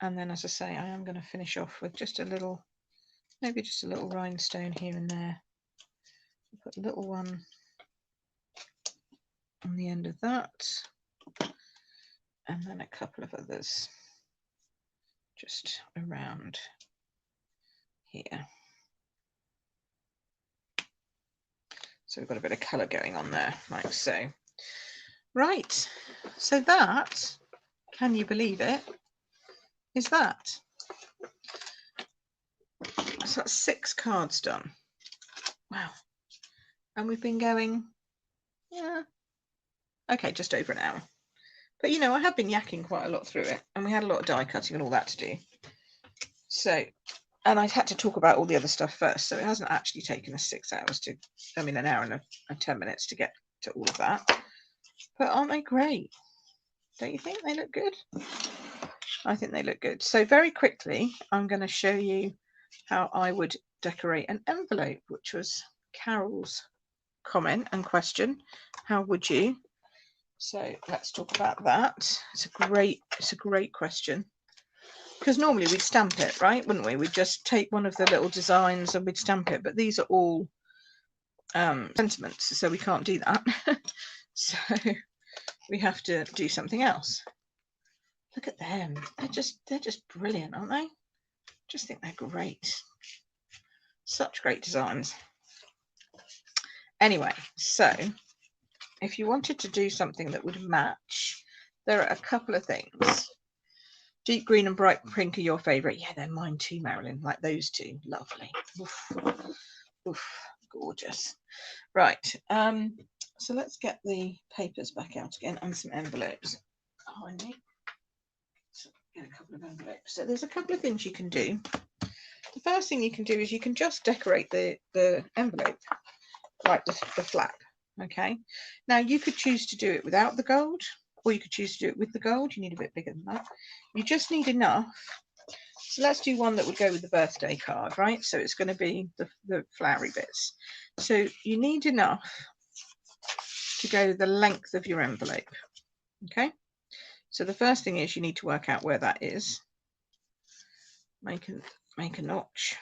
And then, as I say, I am going to finish off with just a little, maybe just a little rhinestone here and there. Put a little one on the end of that, and then a couple of others just around here. So we've got a bit of colour going on there, like so. Right, so that, can you believe it, is that. So that's 6 cards done. Wow. And we've been going, yeah, okay, just over an hour. But you know, I have been yakking quite a lot through it, and we had a lot of die cutting and all that to do. So, and I had to talk about all the other stuff first, so it hasn't actually taken us 6 hours to, I mean, an hour and 10 minutes to get to all of that. But aren't they great? Don't you think they look good? I think they look good. So very quickly, I'm going to show you how I would decorate an envelope, which was Carol's comment and question. How would you? So let's talk about that. It's a great question. Because normally we'd stamp it, right? Wouldn't we? We'd just take one of the little designs and we'd stamp it. But these are all sentiments, so we can't do that. So we have to do something else. Look at them. They're just brilliant, aren't they? Just think they're great. Such great designs. Anyway, so if you wanted to do something that would match, there are a couple of things. Deep green and bright pink are your favourite. Yeah, they're mine too, Marilyn. Like those two. Lovely. Oof. Oof. Gorgeous. Right. So let's get the papers back out again and some envelopes behind me. get a couple of envelopes. So there's a couple of things you can do. The first thing you can do is you can just decorate the envelope, like the flap. Okay, now you could choose to do it without the gold, or you could choose to do it with the gold. You need a bit bigger than that. You just need enough. So let's do one that would go with the birthday card, right? So it's going to be the flowery bits. So you need enough to go the length of your envelope. Okay, so the first thing is you need to work out where that is. Make a notch,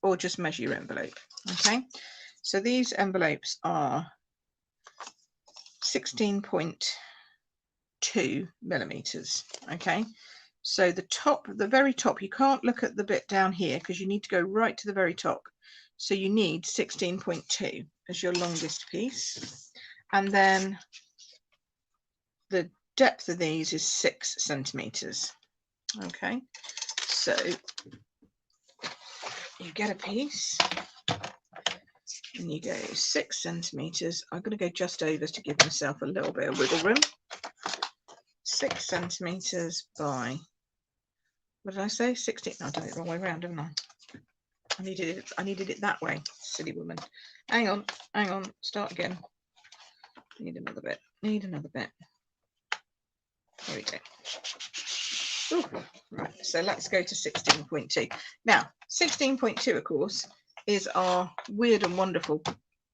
or just measure your envelope. Okay, so these envelopes are 16.2 millimeters. Okay, so the very top, you can't look at the bit down here because you need to go right to the very top. So you need 16.2 as your longest piece, and then the depth of these is 6 centimeters. Okay, so you get a piece and you go 6 centimeters. I'm going to go just over to give myself a little bit of wiggle room. 6 centimeters by, what did I say? 16. No, I did it the wrong way around, didn't I? I needed it that way. Silly woman. Hang on. Start again. Need another bit. There we go. Ooh, right, so let's go to 16.2. Now, 16.2, of course, is our weird and wonderful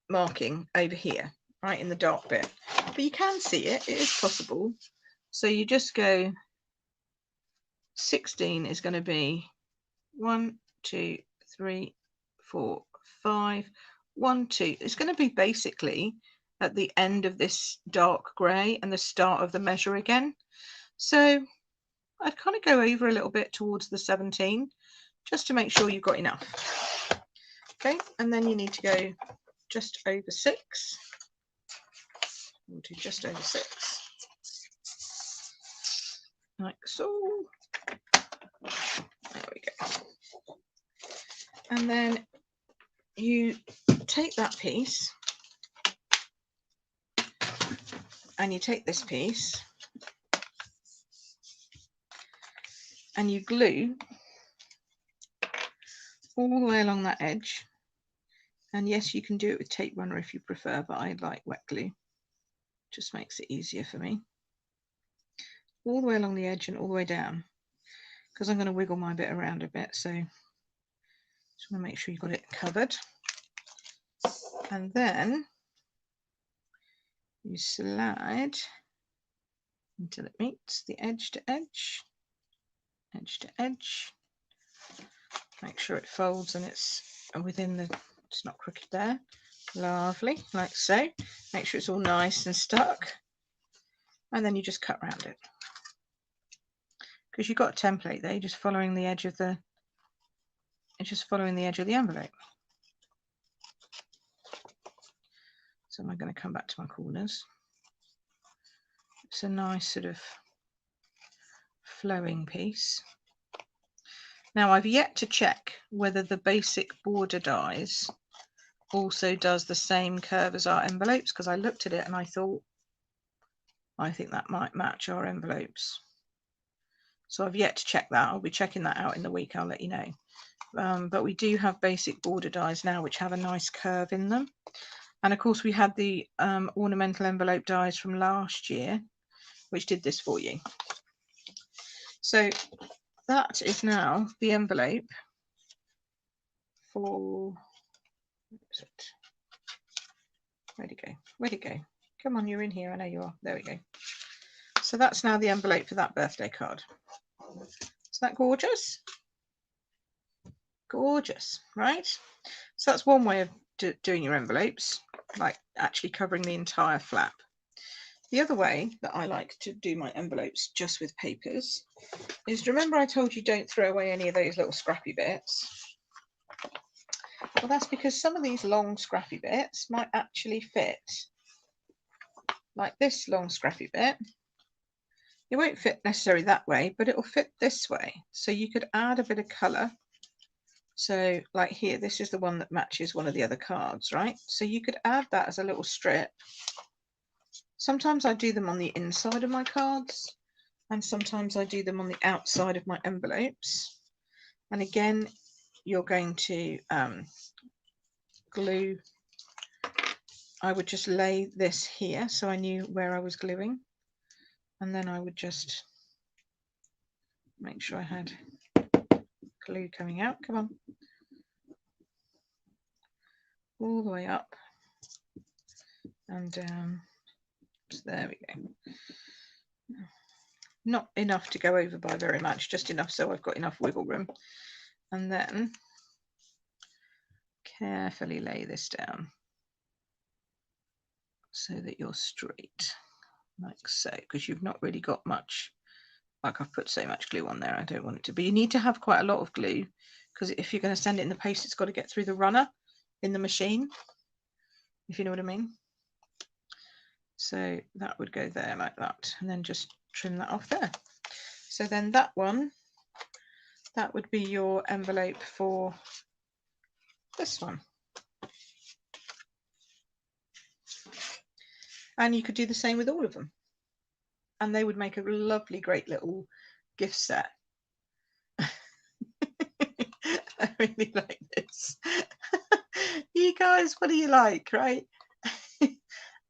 marking over here, right in the dark bit. But you can see it. It is possible. So you just go, 16 is going to be 1, 2, 3, 4, 5, 1, 2. It's going to be basically at the end of this dark grey and the start of the measure again. So I'd kind of go over a little bit towards the 17 just to make sure you've got enough. Okay, and then you need to go just over 6. We'll do just over 6. Like so. There we go. And then you take that piece and you take this piece and you glue all the way along that edge. And yes, you can do it with tape runner if you prefer, but I like wet glue. Just makes it easier for me. All the way along the edge and all the way down, because I'm going to wiggle my bit around a bit. So just want to make sure you've got it covered. And then you slide until it meets the edge to edge, edge to edge. Make sure it folds and it's within the, it's not crooked there. Lovely, like so. Make sure it's all nice and stuck. And then you just cut around it. Because you've got a template there, you're just following the edge of the, envelope. So I'm going to come back to my corners. It's a nice sort of flowing piece. Now I've yet to check whether the basic border dies also does the same curve as our envelopes, because I looked at it and I thought, I think that might match our envelopes. So I've yet to check that. I'll be checking that out in the week. I'll let you know. But we do have basic border dies now, which have a nice curve in them. And of course, we had the ornamental envelope dies from last year, which did this for you. So that is now the envelope for, where'd it go? Where'd it go? Come on, you're in here. I know you are. There we go. So that's now the envelope for that birthday card. Isn't that gorgeous? Gorgeous, right? So that's one way of doing your envelopes, like actually covering the entire flap. The other way that I like to do my envelopes just with papers is, remember I told you don't throw away any of those little scrappy bits? Well, that's because some of these long scrappy bits might actually fit. Like this long scrappy bit. It won't fit necessarily that way, but it will fit this way. So you could add a bit of colour. So like here, this is the one that matches one of the other cards, right? So you could add that as a little strip. Sometimes I do them on the inside of my cards. and sometimes I do them on the outside of my envelopes. And again, you're going to glue. I would just lay this here so I knew where I was gluing, and then I would just make sure I had glue coming out. Come on, all the way up and down. So there we go. Not enough to go over by very much, just enough so I've got enough wiggle room. And then carefully lay this down so that you're straight, like so, because you've not really got much, like I've put so much glue on there, I don't want it to, but you need to have quite a lot of glue, because if you're going to send it in the post, it's got to get through the runner in the machine, if you know what I mean. So that would go there like that, and then just trim that off there. So then that one, that would be your envelope for this one. And you could do the same with all of them, and they would make a lovely, great little gift set. I really like this. You guys, what do you like, right?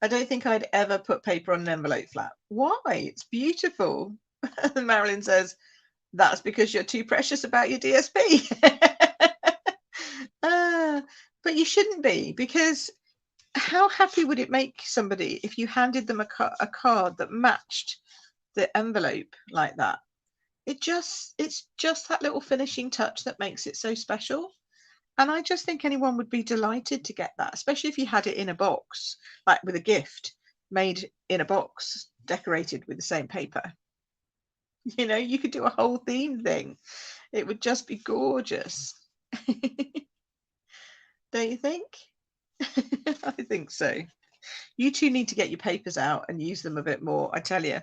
I don't think I'd ever put paper on an envelope flat. Why? It's beautiful. Marilyn says, that's because you're too precious about your DSP. But you shouldn't be, because how happy would it make somebody if you handed them a card that matched the envelope like that? It's just that little finishing touch that makes it so special. And I just think anyone would be delighted to get that, especially if you had it in a box, like with a gift made in a box, decorated with the same paper. You know, you could do a whole theme thing. It would just be gorgeous. Don't you think? I think so. You two need to get your papers out and use them a bit more, I tell you,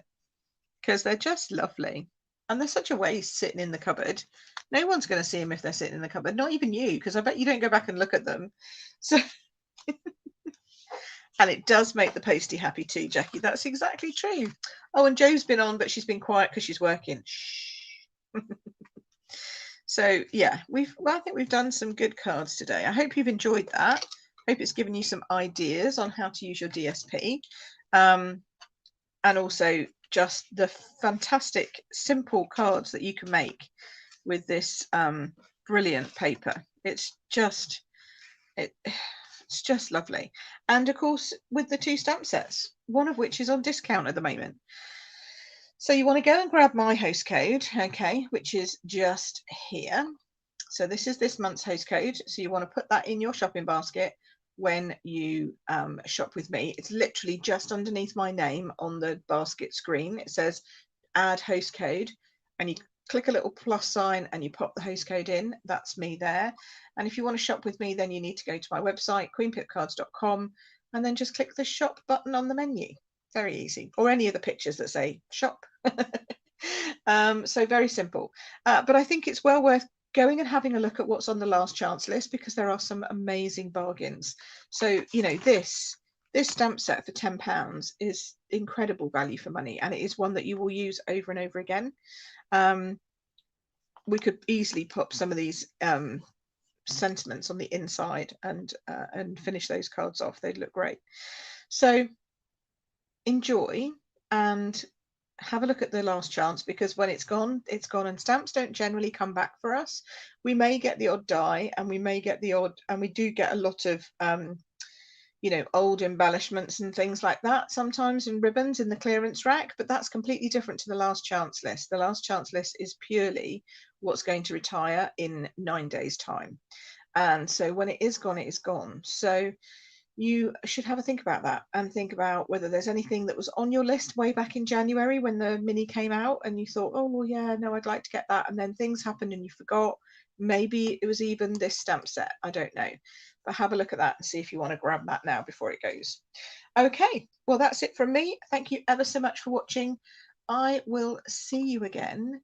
because they're just lovely. And they're such a waste sitting in the cupboard. No one's going to see them if they're sitting in the cupboard, not even you, because I bet you don't go back and look at them. So, and it does make the postie happy too, Jackie. That's exactly true. Oh, and Jo's been on, but she's been quiet because she's working. Shh. So yeah, I think we've done some good cards today. I hope you've enjoyed that. Hope it's given you some ideas on how to use your DSP, and also just the fantastic simple cards that you can make with this brilliant paper. It's just lovely. And of course, with the 2 stamp sets, one of which is on discount at the moment. So you want to go and grab my host code, okay, which is just here. So this is this month's host code. So you want to put that in your shopping basket when you shop with me. It's literally just underneath my name on the basket screen. It says add host code, and you click a little plus sign and you pop the host code in. That's me there. And if you want to shop with me, then you need to go to my website, queenpipcards.com, and then just click the shop button on the menu. Very easy. Or any of the pictures that say shop. So very simple. But I think it's well worth going and having a look at what's on the last chance list, because there are some amazing bargains. So, you know, this stamp set for £10 is incredible value for money, and it is one that you will use over and over again. We could easily pop some of these sentiments on the inside and finish those cards off. They'd look great. So enjoy and have a look at the last chance, because when it's gone, and stamps don't generally come back for us. We may get the odd die, and we may get the odd, and we do get a lot of you know, old embellishments and things like that sometimes in ribbons in the clearance rack, but that's completely different to the last chance list. The last chance list is purely what's going to retire in 9 days time, and so when it is gone, it is gone. So you should have a think about that, and think about whether there's anything that was on your list way back in January when the mini came out and you thought, oh well, yeah, no, I'd like to get that, and then things happened and you forgot. Maybe it was even this stamp set, I don't know, but have a look at that and see if you want to grab that now before it goes. Okay, well, that's it from me. Thank you ever so much for watching. I will see you again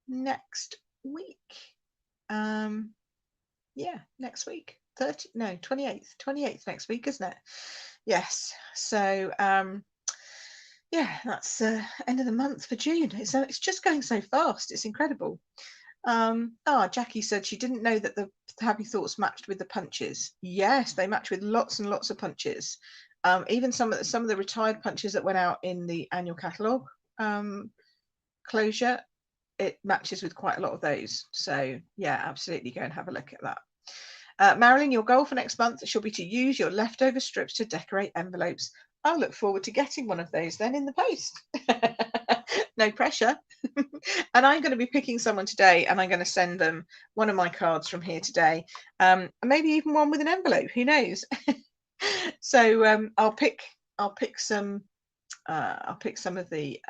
next week. Yeah, next week. 28th next week, isn't it? Yes. So yeah, that's end of the month for June. It's just going so fast. It's incredible. Jackie said she didn't know that the Happy Thoughts matched with the punches. Yes, they match with lots and lots of punches. Even some of the retired punches that went out in the annual catalogue closure, it matches with quite a lot of those. So yeah, absolutely go and have a look at that. Marilyn, your goal for next month should be to use your leftover strips to decorate envelopes. I'll look forward to getting one of those then in the post. No pressure. And I'm going to be picking someone today, and I'm going to send them one of my cards from here today, maybe even one with an envelope, who knows. So I'll pick some of the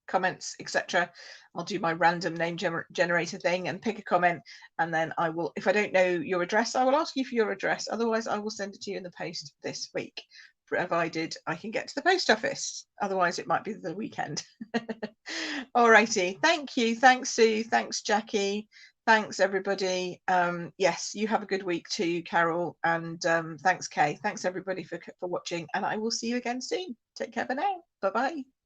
comments, etc. I'll do my random name generator thing and pick a comment, and then I will, if I don't know your address, I will ask you for your address. Otherwise I will send it to you in the post this week, provided I can get to the post office. Otherwise it might be the weekend. Alrighty, thank you. Thanks, Sue. Thanks, Jackie. Thanks, everybody. Yes, you have a good week too, Carol. And thanks, Kay. Thanks, everybody, for watching. And I will see you again soon. Take care for now. Bye-bye.